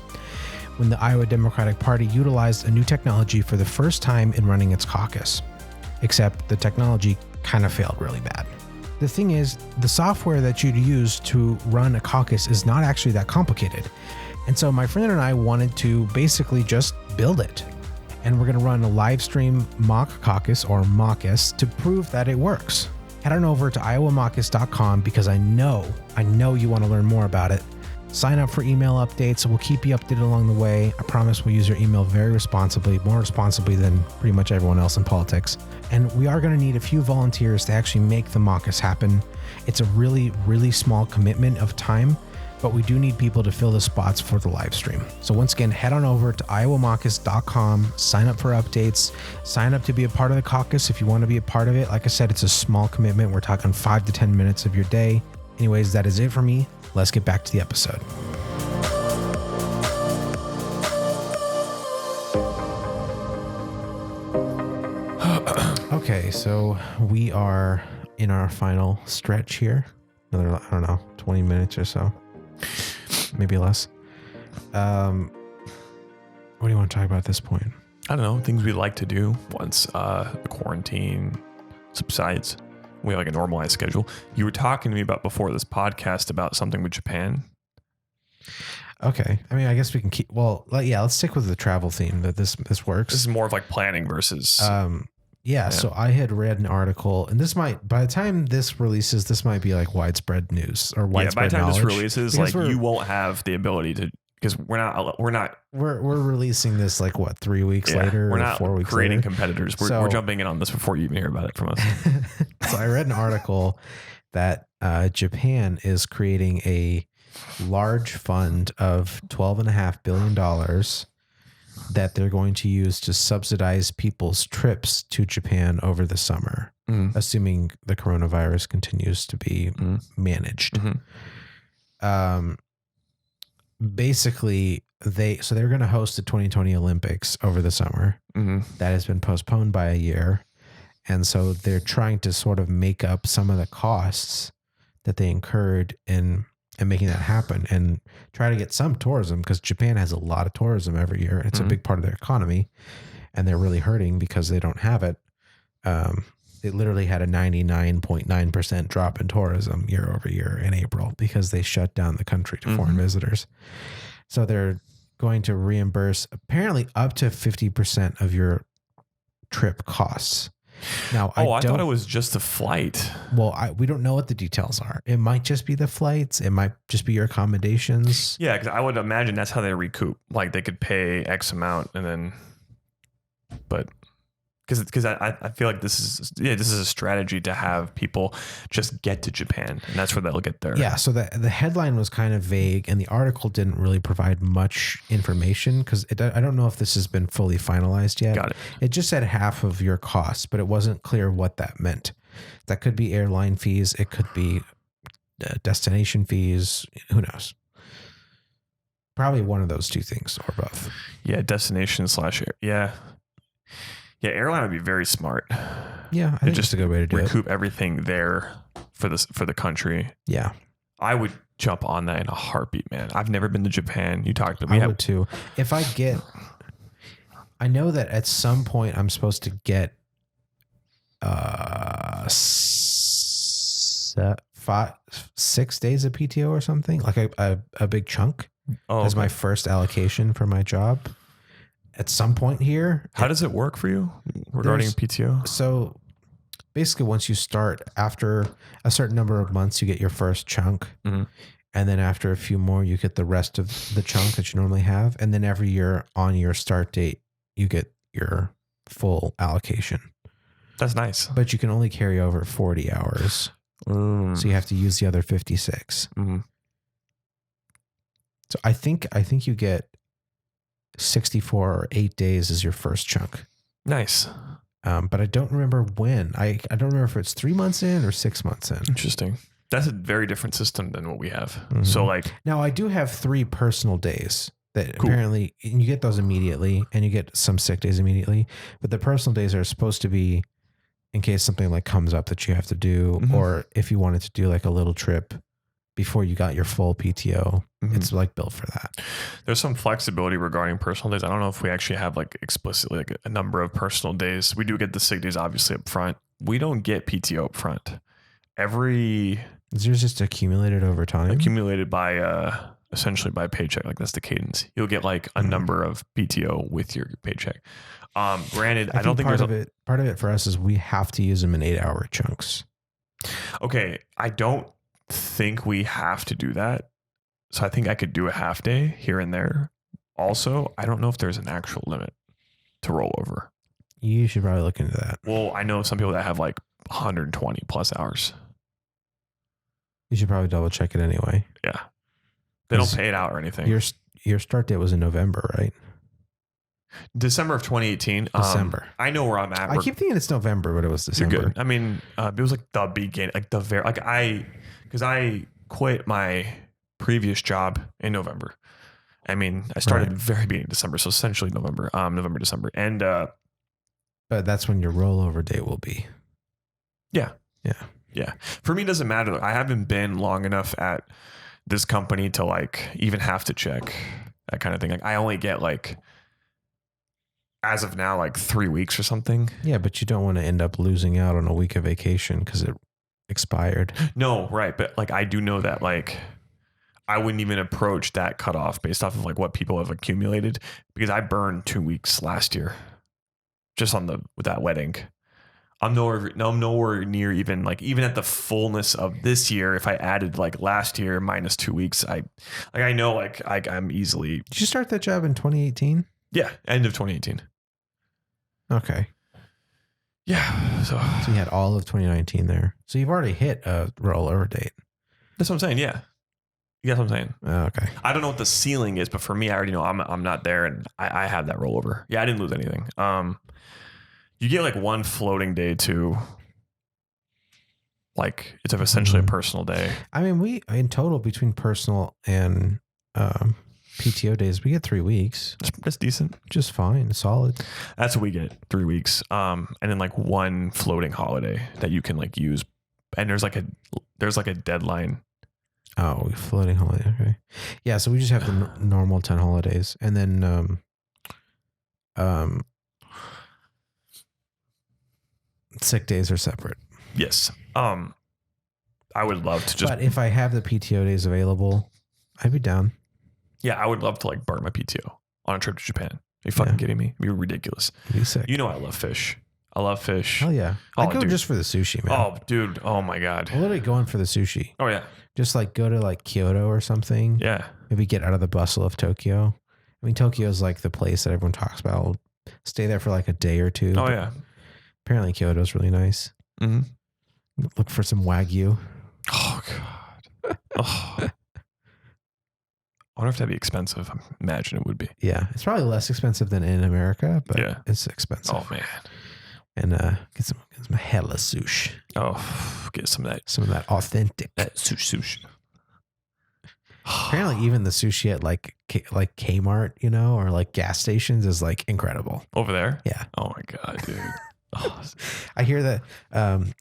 when the Iowa Democratic Party utilized a new technology for the first time in running its caucus. Except the technology kind of failed really bad. The thing is, the software that you'd use to run a caucus is not actually that complicated. And so my friend and I wanted to basically just build it. And we're going to run a live stream mock caucus or Caucus to prove that it works. Head on over to iowamaucus.com because I know you want to learn more about it. Sign up for email updates. We'll keep you updated along the way. I promise we'll use your email very responsibly, more responsibly than pretty much everyone else in politics. And we are going to need a few volunteers to actually make the Caucus happen. It's a really, really small commitment of time, but we do need people to fill the spots for the live stream. So once again, head on over to iowamaucus.com, sign up for updates, sign up to be a part of the caucus if you want to be a part of it. Like I said, it's a small commitment. We're talking 5 to 10 minutes of your day. Anyways, that is it for me. Let's get back to the episode. Okay, so we are in our final stretch here. Another, 20 minutes or so. Maybe less. What do you want to talk about at this point? I don't know. Things we like to do once the quarantine subsides. We have like a normalized schedule. You were talking to me about before this podcast about something with Japan. Okay. I mean, I guess we can keep, let's stick with the travel theme that this works. This is more of like planning versus. Yeah. So I had read an article and this might, by the time this releases, this might be like widespread news or widespread by the time knowledge. This releases, like you won't have the ability to, because we're releasing this like what, 3 weeks later? We're not 4 weeks creating later? competitors. We're jumping in on this before you even hear about it from us. So I read an article that Japan is creating a large fund of $12.5 billion that they're going to use to subsidize people's trips to Japan over the summer, assuming the coronavirus continues to be managed. Basically, they're going to host the 2020 Olympics over the summer. That has been postponed by a year. And so they're trying to sort of make up some of the costs that they incurred in making that happen and try to get some tourism, because Japan has a lot of tourism every year. It's a big part of their economy, and they're really hurting because they don't have it. It literally had a 99.9% drop in tourism year over year in April because they shut down the country to foreign visitors. So they're going to reimburse apparently up to 50% of your trip costs. Now, I thought it was just the flight. Well, we don't know what the details are. It might just be the flights. It might just be your accommodations. Yeah, because I would imagine that's how they recoup. Like they could pay X amount and then, but because I feel like this is a strategy to have people just get to Japan, and that's where they'll get there. Yeah. So the headline was kind of vague, and the article didn't really provide much information because I don't know if this has been fully finalized yet. Got it. It just said half of your costs, but it wasn't clear what that meant. That could be airline fees. It could be destination fees. Who knows? Probably one of those two things or both. Yeah, destination / yeah. Yeah, airline would be very smart. Yeah, I think it's a good way to do recoup everything there for the country. Yeah, I would jump on that in a heartbeat, man. I've never been to Japan. You talked to me. I would too. If I know that at some point I'm supposed to get 6 days of PTO or something, like a big chunk as my first allocation for my job. At some point here. How does it work for you regarding PTO? So basically once you start, after a certain number of months, you get your first chunk. And then after a few more, you get the rest of the chunk that you normally have. And then every year on your start date, you get your full allocation. That's nice. But you can only carry over 40 hours. So you have to use the other 56. So I think you get 64 or 8 days is your first chunk. Nice. But I don't remember when. I don't remember if it's 3 months in or 6 months in. Interesting. That's a very different system than what we have. So like now I do have 3 personal days that apparently you get those immediately, and you get some sick days immediately. But the personal days are supposed to be in case something like comes up that you have to do, or if you wanted to do like a little trip before you got your full PTO. It's like built for that. There's some flexibility regarding personal days. I don't know if we actually have like explicitly like a number of personal days. We do get the sick days obviously up front. We don't get PTO up front. Is yours just accumulated over time? Accumulated by essentially by paycheck. Like that's the cadence. You'll get like a number of PTO with your paycheck. Granted, I don't think part of it for us is we have to use them in 8-hour chunks. Okay, I don't think we have to do that. So I think I could do a half day here and there. Also, I don't know if there's an actual limit to rollover. You should probably look into that. Well, I know some people that have like 120 plus hours. You should probably double check it anyway. Yeah. They don't pay it out or anything. Your start date was in November, right? December of 2018. December. I know where I'm at. I keep thinking it's November, but it was December. You're good. I mean, it was like the beginning, like the very, like because I quit my previous job in November. I mean, I started the very beginning of December, so essentially November, December. And but that's when your rollover date will be. Yeah. Yeah. For me, it doesn't matter. I haven't been long enough at this company to like even have to check that kind of thing. Like I only get like, as of now, like 3 weeks or something. Yeah, but you don't want to end up losing out on a week of vacation because it expired. No, right. But like, I do know that like, I wouldn't even approach that cutoff based off of like what people have accumulated, because I burned 2 weeks last year just with that wedding. I'm nowhere near even at the fullness of this year. If I added like last year minus 2 weeks, I'm easily. Did you start that job in 2018? Yeah. End of 2018. Okay. Yeah. So you had all of 2019 there. So you've already hit a rollover date. That's what I'm saying. Yeah. You get what I'm saying? Okay. I don't know what the ceiling is, but for me, I already know I'm not there, and I have that rollover. Yeah, I didn't lose anything. You get like one floating day too. Like it's essentially a personal day. I mean, we in total between personal and PTO days, we get 3 weeks. That's decent. Just fine, solid. That's what we get, 3 weeks. And then like one floating holiday that you can like use, and there's like a deadline. Oh, floating holiday. Okay. Yeah, so we just have the normal 10 holidays, and then sick days are separate. Yes. I would love to just. But if I have the PTO days available, I'd be down. Yeah, I would love to like burn my PTO on a trip to Japan. Are you fucking kidding me? It'd be ridiculous. It'd be sick. You know I love fish. I love fish. Hell yeah. I'd go just for the sushi, man. Oh, dude. Oh my God. I'm literally going for the sushi. Oh yeah. Just like go to like Kyoto or something. Yeah. Maybe get out of the bustle of Tokyo. I mean, Tokyo is like the place that everyone talks about. I'll stay there for like a day or two. Oh yeah. Apparently Kyoto is really nice. Mm-hmm. Look for some Wagyu. Oh God. Oh. I wonder if that'd be expensive. I imagine it would be. Yeah. It's probably less expensive than in America, but yeah, it's expensive. Oh man. And get some hella sushi. Oh, get some of that authentic sushi. Apparently, even the sushi at like Kmart, you know, or like gas stations is like incredible. Over there? Yeah. Oh my God, dude. Oh. I hear that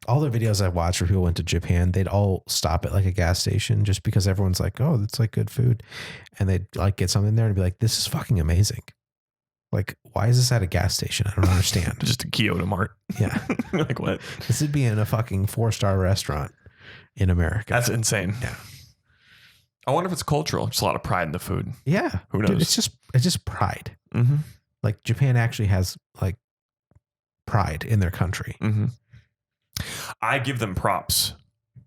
all the videos I watched where people went to Japan, they'd all stop at like a gas station just because everyone's like, oh, that's like good food. And they'd like get something there and be like, this is fucking amazing. Like, why is this at a gas station? I don't understand. Just a Kyoto Mart. Yeah. Like what? This would be in a fucking 4-star restaurant in America. That's insane. Yeah. I wonder if it's cultural. Just a lot of pride in the food. Yeah. Who knows? Dude, it's just pride. Mm-hmm. Like Japan actually has like pride in their country. Mm-hmm. I give them props.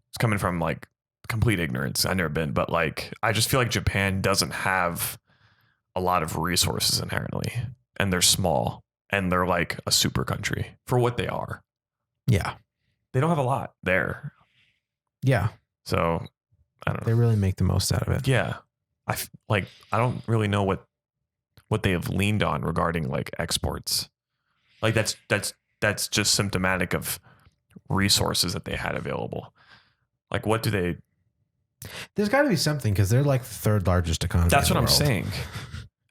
It's coming from like complete ignorance. I've never been, but like, I just feel like Japan doesn't have a lot of resources inherently, and they're small, and they're like a super country for what they are. Yeah. They don't have a lot there. Yeah. So I don't know. They really make the most out of it. Yeah. I don't really know what they have leaned on regarding like exports. Like that's just symptomatic of resources that they had available. Like what do they? There's got to be something because they're like the 3rd largest economy. That's in what the I'm world. saying.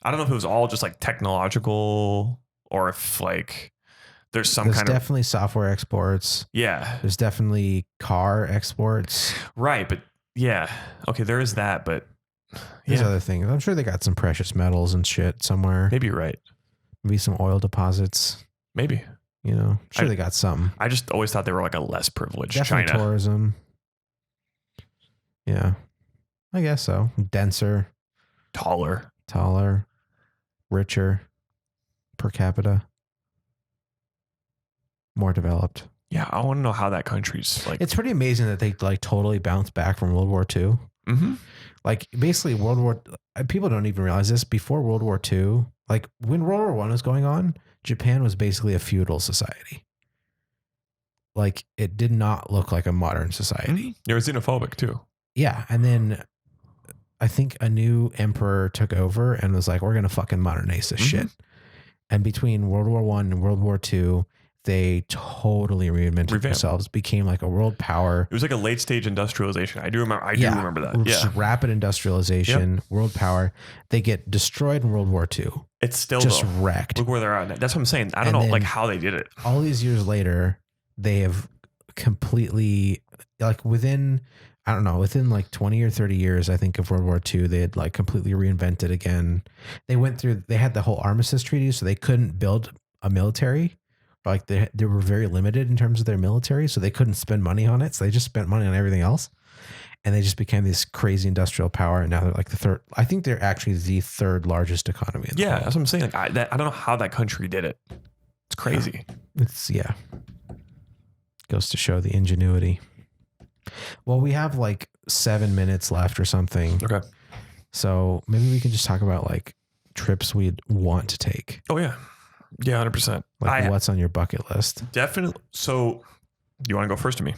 I don't know if it was all just like technological or if like there's definitely software exports. Yeah. There's definitely car exports. Right. But yeah. Okay. There is that. But there's other things. I'm sure they got some precious metals and shit somewhere. Maybe you're right. Maybe some oil deposits. Maybe. You know, I'm sure they got some. I just always thought they were like a less privileged Definitely China. Tourism. Yeah. I guess so. Denser. Taller. Richer. Per capita. More developed. Yeah. I want to know how that country's like. It's pretty amazing that they like totally bounced back from World War II. Mm-hmm. Like basically people don't even realize this. Before World War II, like when World War I was going on, Japan was basically a feudal society. Like it did not look like a modern society. They were xenophobic too. Yeah. And then I think a new emperor took over and was like, we're going to fucking modernize this shit. And between World War I and World War II, they totally reinvented themselves, became like a world power. It was like a late stage industrialization. I do remember that. Just rapid industrialization, world power. They get destroyed in World War II. It's still just wrecked. Look where they're at. That's what I'm saying. I don't know like how they did it. All these years later, they have completely like within like 20 or 30 years, I think of World War II, they had like completely reinvented again. They had the whole armistice treaty, so they couldn't build a military. Like they were very limited in terms of their military, so they couldn't spend money on it. So they just spent money on everything else. And they just became this crazy industrial power. And now they're like I think they're actually the 3rd largest economy in the world. That's what I'm saying. Like I don't know how that country did it. It's crazy. Goes to show the ingenuity. Well, we have like 7 minutes left or something. Okay. So maybe we can just talk about like trips we'd want to take. Oh yeah. Yeah, 100%. Like what's on your bucket list? Definitely. So you want to go first or me?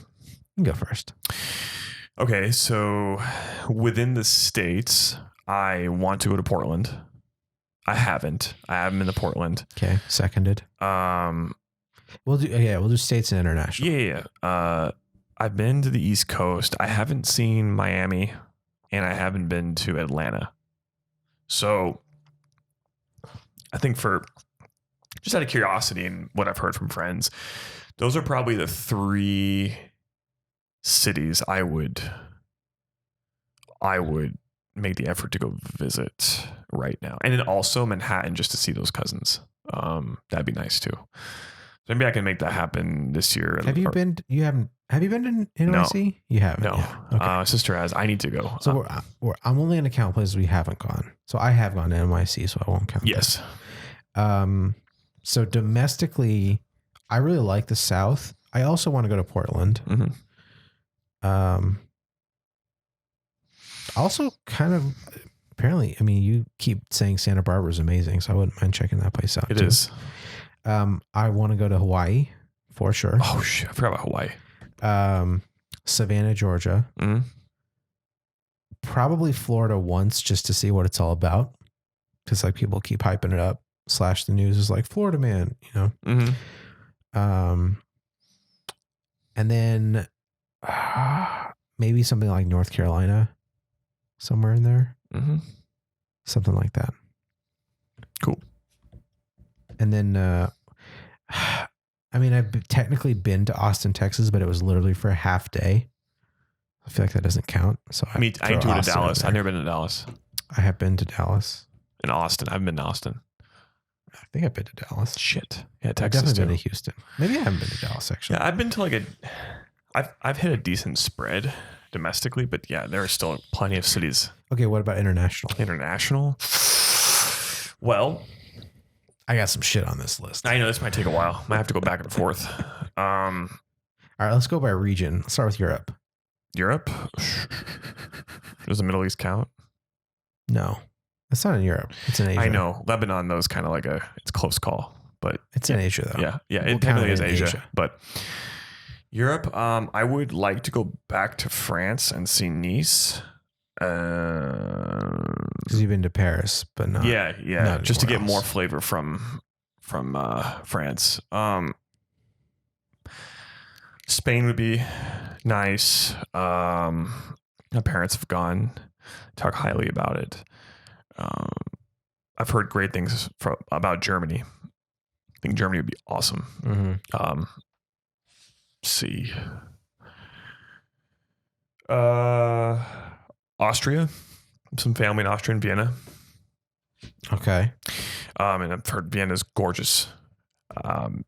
You can go first. Okay, so within the states, I want to go to Portland. I haven't been to Portland. Okay, seconded. We'll do states and international. Yeah. I've been to the East Coast. I haven't seen Miami, and I haven't been to Atlanta. So I think for just out of curiosity and what I've heard from friends, those are probably the 3 cities I would make the effort to go visit right now. And then also Manhattan, just to see those cousins. That'd be nice too. Maybe I can make that happen this year. Have you been to NYC? You haven't. No. Yeah. Okay. My sister has. I need to go. So I'm only going to count places we haven't gone. So I have gone to NYC, so I won't count. Yes. So domestically, I really like the South. I also want to go to Portland. Mm-hmm. Also kind of, apparently, I mean, you keep saying Santa Barbara is amazing, so I wouldn't mind checking that place out. It is. I want to go to Hawaii for sure. Oh shit, I forgot about Hawaii. Savannah, Georgia. Mm-hmm. Probably Florida once just to see what it's all about. Because like people keep hyping it up. / the news is like Florida man, you know. Mm-hmm. And then maybe something like North Carolina, somewhere in there. Mm-hmm. Something like that. Cool. And then, I mean, I've technically been to Austin, Texas, but it was literally for a half day. I feel like that doesn't count. So I need to go to Dallas. I've never been to Dallas. I have been to Dallas. In Austin. I've been to Austin. I think I've been to Dallas. Shit. Yeah, I've Texas definitely too. been to Houston. Maybe I haven't been to Dallas, actually. Yeah, I've been to I've hit a decent spread domestically, but yeah, there are still plenty of cities. Okay, what about international? International? Well, I got some shit on this list. I know this might take a while. Might have to go back and forth. All right, let's go by region. Let's start with Europe. Europe? Does the Middle East count? No, it's not in Europe. It's in Asia. I know. Lebanon, though, is kind of like it's a close call. But it's in Asia, though. Yeah. We'll It technically is count it in Asia. But Europe, I would like to go back to France and see Nice. Because you've been to Paris, but not. Yeah. not Just to get anywhere more else. flavor from France. Spain would be nice. My parents have gone, talk highly about it. I've heard great things about Germany. I think Germany would be awesome. Mm-hmm. See. Austria. Some family in Austria and Vienna. Okay. And I've heard Vienna's gorgeous.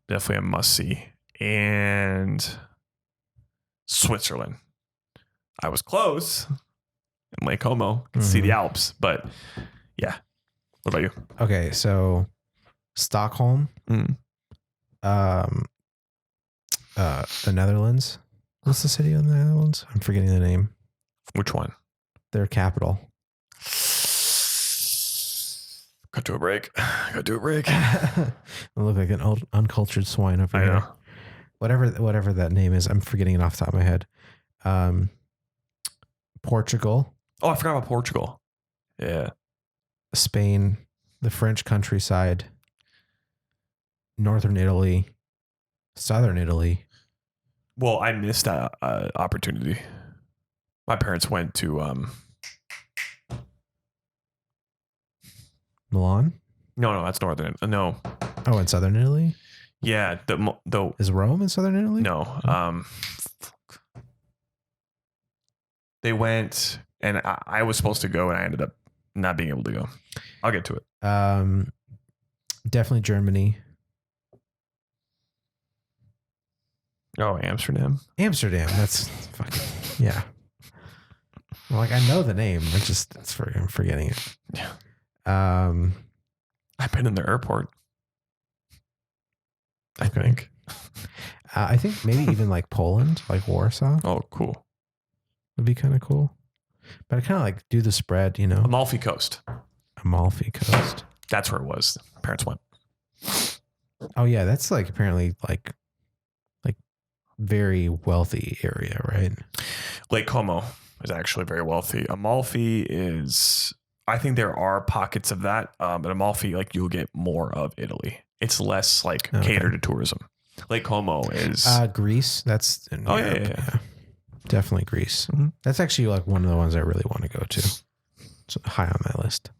Definitely a must see. And Switzerland. I was close in Lake Como to see the Alps, but yeah. What about you? Okay, so Stockholm, Mm. the Netherlands. What's the city in the Netherlands? I'm forgetting the name. Which one? Their capital. Cut to a break. I look like an old uncultured swine over here. know. Whatever that name is, I'm forgetting it off the top of my head. Portugal, Oh, I forgot about Portugal. Yeah. Spain, the French countryside, northern Italy, southern Italy. Well, I missed that opportunity. My parents went to Milan. No, that's northern. No. Oh, in southern Italy? Yeah, the Is Rome in southern Italy? no. They went, and I was supposed to go, and I ended up not being able to go. I'll get to it. Definitely Germany. Oh, Amsterdam. Amsterdam. That's fucking, yeah. Well, like I know the name. I'm forgetting it. Yeah. I've I've been in the airport. I Okay. think. I think maybe even like Poland, like Warsaw Oh, cool. would be kind of cool. But I kind of like do the spread, you know, Amalfi Coast. Amalfi Coast. That's where it was. Parents went. Oh yeah, that's like apparently like very wealthy area, right? Lake Como is actually very wealthy. Amalfi is, I think there are pockets of that, but Amalfi, like you'll get more of Italy. It's less like catered to tourism. Lake Como is Greece. That's in Europe. Yeah. Definitely Greece. Mm-hmm. That's actually like one of the ones I really want to go to. It's high on my list.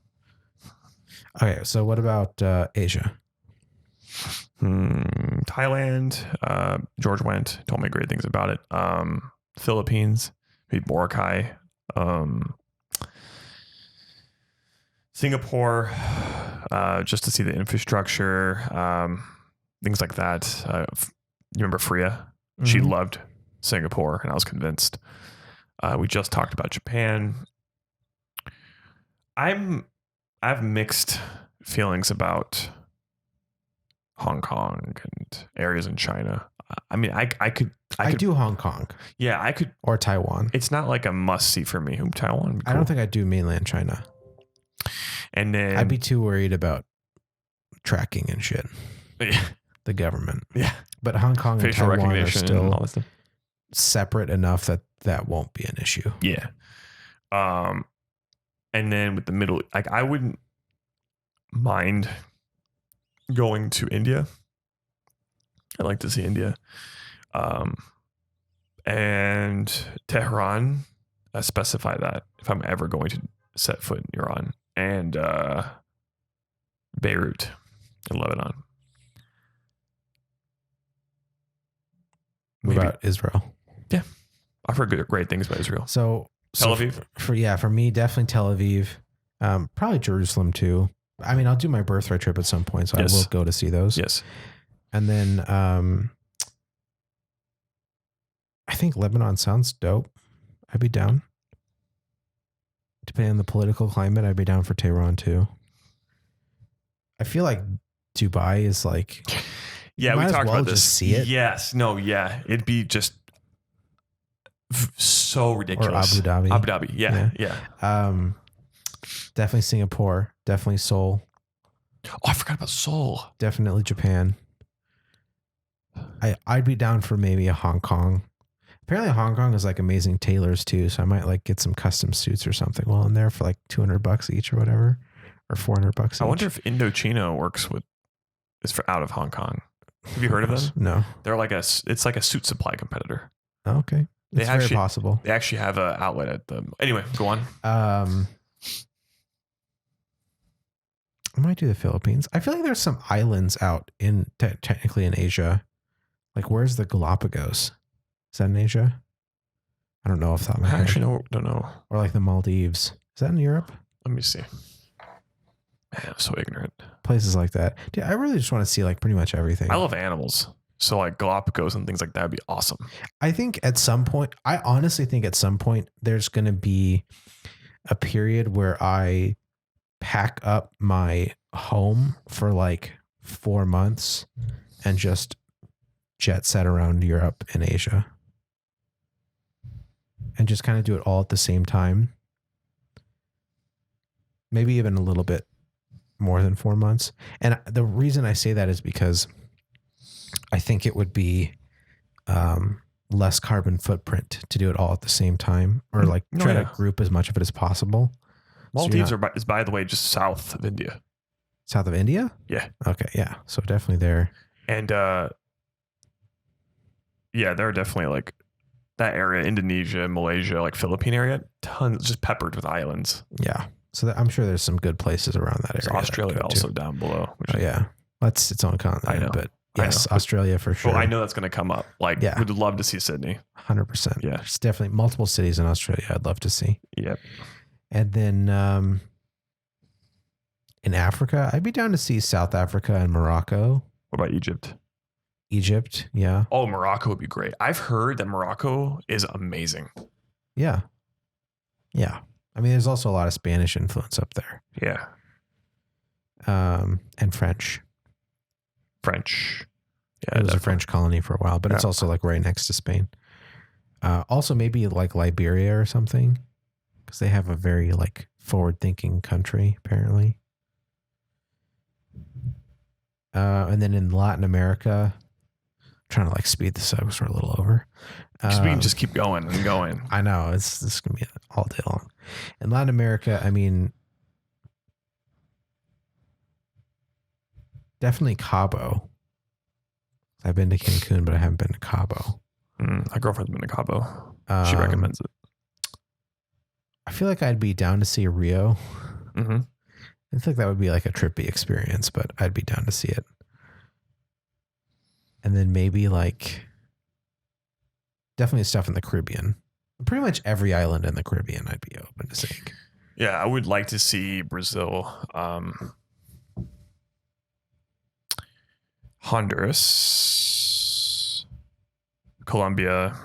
Okay, so what about Asia? Thailand. George went, told me great things about it. Philippines, maybe Boracay. Singapore, just to see the infrastructure, things like that. You remember Freya? Mm-hmm. She loved Singapore, and I was convinced. We just talked about Japan. I have mixed feelings about Hong Kong and areas in China. I mean, I could do Hong Kong. Yeah, I could. Or Taiwan. It's not like a must see for me. Taiwan. Cool. I don't think I'd do mainland China. And then I'd be too worried about tracking and shit. Yeah. The government. Yeah. But Hong Kong and facial Taiwan recognition are still and all that stuff. Separate enough that won't be an issue. Yeah. And then with the middle, like I wouldn't mind going to India. I'd like to see India. And Tehran, specify that if I'm ever going to set foot in Iran. And Beirut in Lebanon. What about Israel? Yeah. I've heard great things about Israel. So Tel Aviv? For me, definitely Tel Aviv. Probably Jerusalem too. I mean, I'll do my birthright trip at some point, so yes. I will go to see those. Yes. And then I think Lebanon sounds dope. I'd be down. Depending on the political climate, I'd be down for Tehran too. I feel like Dubai is like... Yeah, we talked about this. Just see it. Yes. No, yeah. It'd be just so ridiculous. Or Abu Dhabi. Yeah. Definitely Singapore. Definitely Seoul. Oh, I forgot about Seoul. Definitely Japan. I'd be down for maybe a Hong Kong. Apparently Hong Kong is like amazing tailors too, so I might like get some custom suits or something while in there for like $200 each or whatever, or $400 each. I wonder if Indochino is for out of Hong Kong. Have you heard of them? No. They're like it's like a suit supply competitor. Oh, okay. It's very possible. They actually have an outlet at them. Anyway, go on. I might do the Philippines. I feel like there's some islands out technically in Asia. Like, where's the Galapagos? Is that in Asia? I don't know off the top of my head. I actually don't know. Or like the Maldives. Is that in Europe? Let me see. Man, I'm so ignorant. Places like that. Dude, I really just want to see like pretty much everything. I love animals. So like Galapagos and things like that would be awesome. I honestly think at some point there's going to be a period where I pack up my home for like 4 months and just jet set around Europe and Asia and just kind of do it all at the same time. Maybe even a little bit more than 4 months. And the reason I say that is because I think it would be less carbon footprint to do it all at the same time, or like try to group as much of it as possible. Maldives is, by the way, just south of India. South of India? Yeah. Okay. Yeah. So definitely there. And yeah, they're definitely like that area, Indonesia, Malaysia, like Philippine area, tons, just peppered with islands. Yeah. So I'm sure there's some good places around that area. There's Australia also down below. Yeah. That's its own continent. I know. But yes, Australia for sure. Well, I know that's going to come up. Like, would love to see Sydney. 100%. Yeah. There's definitely multiple cities in Australia I'd love to see. Yep. And then in Africa, I'd be down to see South Africa and Morocco. What about Egypt? Egypt, yeah. Oh, Morocco would be great. I've heard that Morocco is amazing. Yeah. Yeah. I mean, there's also a lot of Spanish influence up there. Yeah. And French. Yeah. It was a French colony for a while, but it's also like right next to Spain. Also maybe like Liberia or something, because they have a very like forward-thinking country, apparently. And then in Latin America, trying to like speed this up because we're a little over. We can just keep going and going. I know this is gonna be all day long. In Latin America, I mean, definitely Cabo. I've been to Cancun, but I haven't been to Cabo. My girlfriend's been to Cabo. She recommends it. I feel like I'd be down to see Rio. Mm-hmm. I think that would be like a trippy experience, but I'd be down to see it. And then maybe like definitely stuff in the Caribbean. Pretty much every island in the Caribbean I'd be open to seeing. Yeah, I would like to see Brazil, Honduras, Colombia,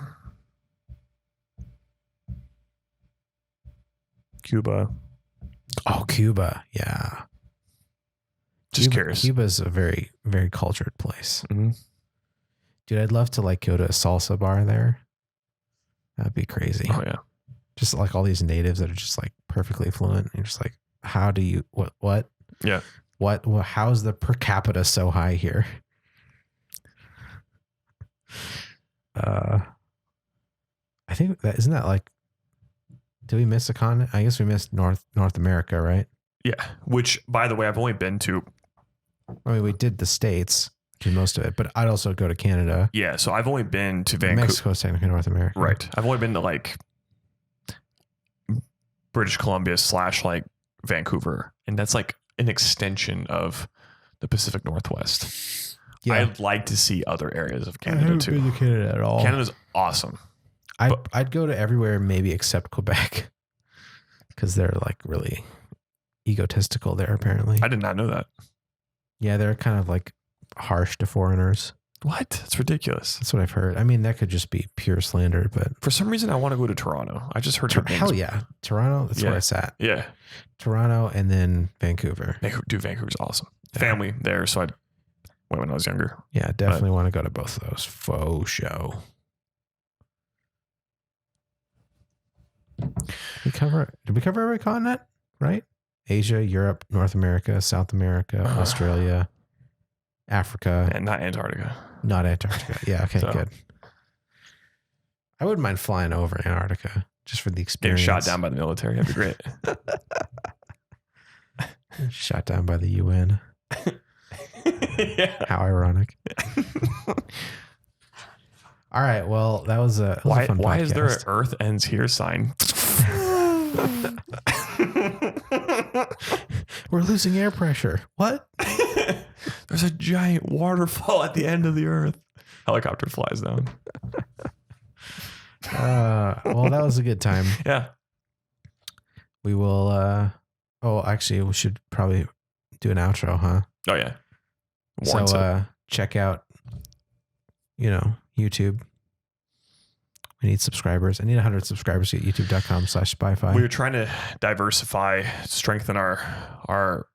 Cuba. Oh, Cuba. Yeah. Just curious. Cuba's a very, very cultured place. Mm-hmm. Dude, I'd love to like go to a salsa bar there. That'd be crazy. Oh, yeah. Just like all these natives that are just like perfectly fluent. And you're just like, how do you, what? Yeah. How's the per capita so high here? I think that, isn't that like, did we miss a continent? I guess we missed North America, right? Yeah. Which, by the way, I've only been to. I mean, we did the States, did most of it, but I'd also go to Canada. Yeah. So I've only been to Vancouver. Mexico's technically North America. Right. I've only been to like British Columbia / like Vancouver. And that's like an extension of the Pacific Northwest. Yeah. I'd like to see other areas of Canada too. I haven't been to Canada at all. Canada's awesome. I'd go to everywhere, maybe except Quebec, because they're like really egotistical there. Apparently, I did not know that. Yeah, they're kind of like harsh to foreigners. What? That's ridiculous. That's what I've heard. I mean, that could just be pure slander, but for some reason, I want to go to Toronto. I just heard hell yeah, Toronto. That's where it's at. Yeah, Toronto and then Vancouver. Dude, Vancouver's awesome. Yeah. Family there, so I went when I was younger. Yeah, definitely want to go to both of those. Faux show. Did we cover every continent? Right? Asia, Europe, North America, South America, Australia, Africa. And not Antarctica. Not Antarctica. Yeah, okay, good. I wouldn't mind flying over Antarctica just for the experience. Getting shot down by the military. That'd be great. Shot down by the UN. Yeah. How ironic. All right. Well, that was a fun podcast. Why is there an Earth ends here sign? We're losing air pressure. What? There's a giant waterfall at the end of the Earth. Helicopter flies down. Well, that was a good time. Yeah. We will. Actually, we should probably do an outro, huh? Oh yeah. Check out, YouTube. We need subscribers. I need 100 subscribers at youtube.com/SFAD. We were trying to diversify, strengthen our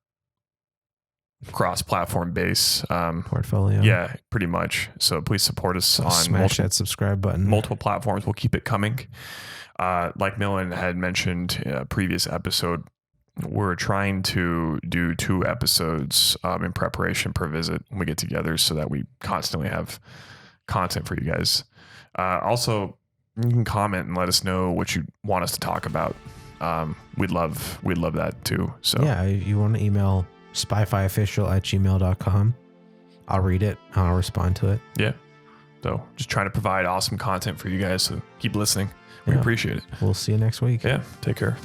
cross-platform base portfolio. Yeah, pretty much. So please support us on smash that subscribe button. Multiple platforms. We'll keep it coming. Like Millen had mentioned in a previous episode, we're trying to do 2 episodes in preparation per visit when we get together so that we constantly have content for you guys. Also, you can comment and let us know what you want us to talk about. We'd love that too. So yeah, if you want to email spyfiofficial@gmail.com. I'll read it. I'll respond to it. Yeah. So just trying to provide awesome content for you guys. So keep listening. We appreciate it. We'll see you next week. Yeah. Take care.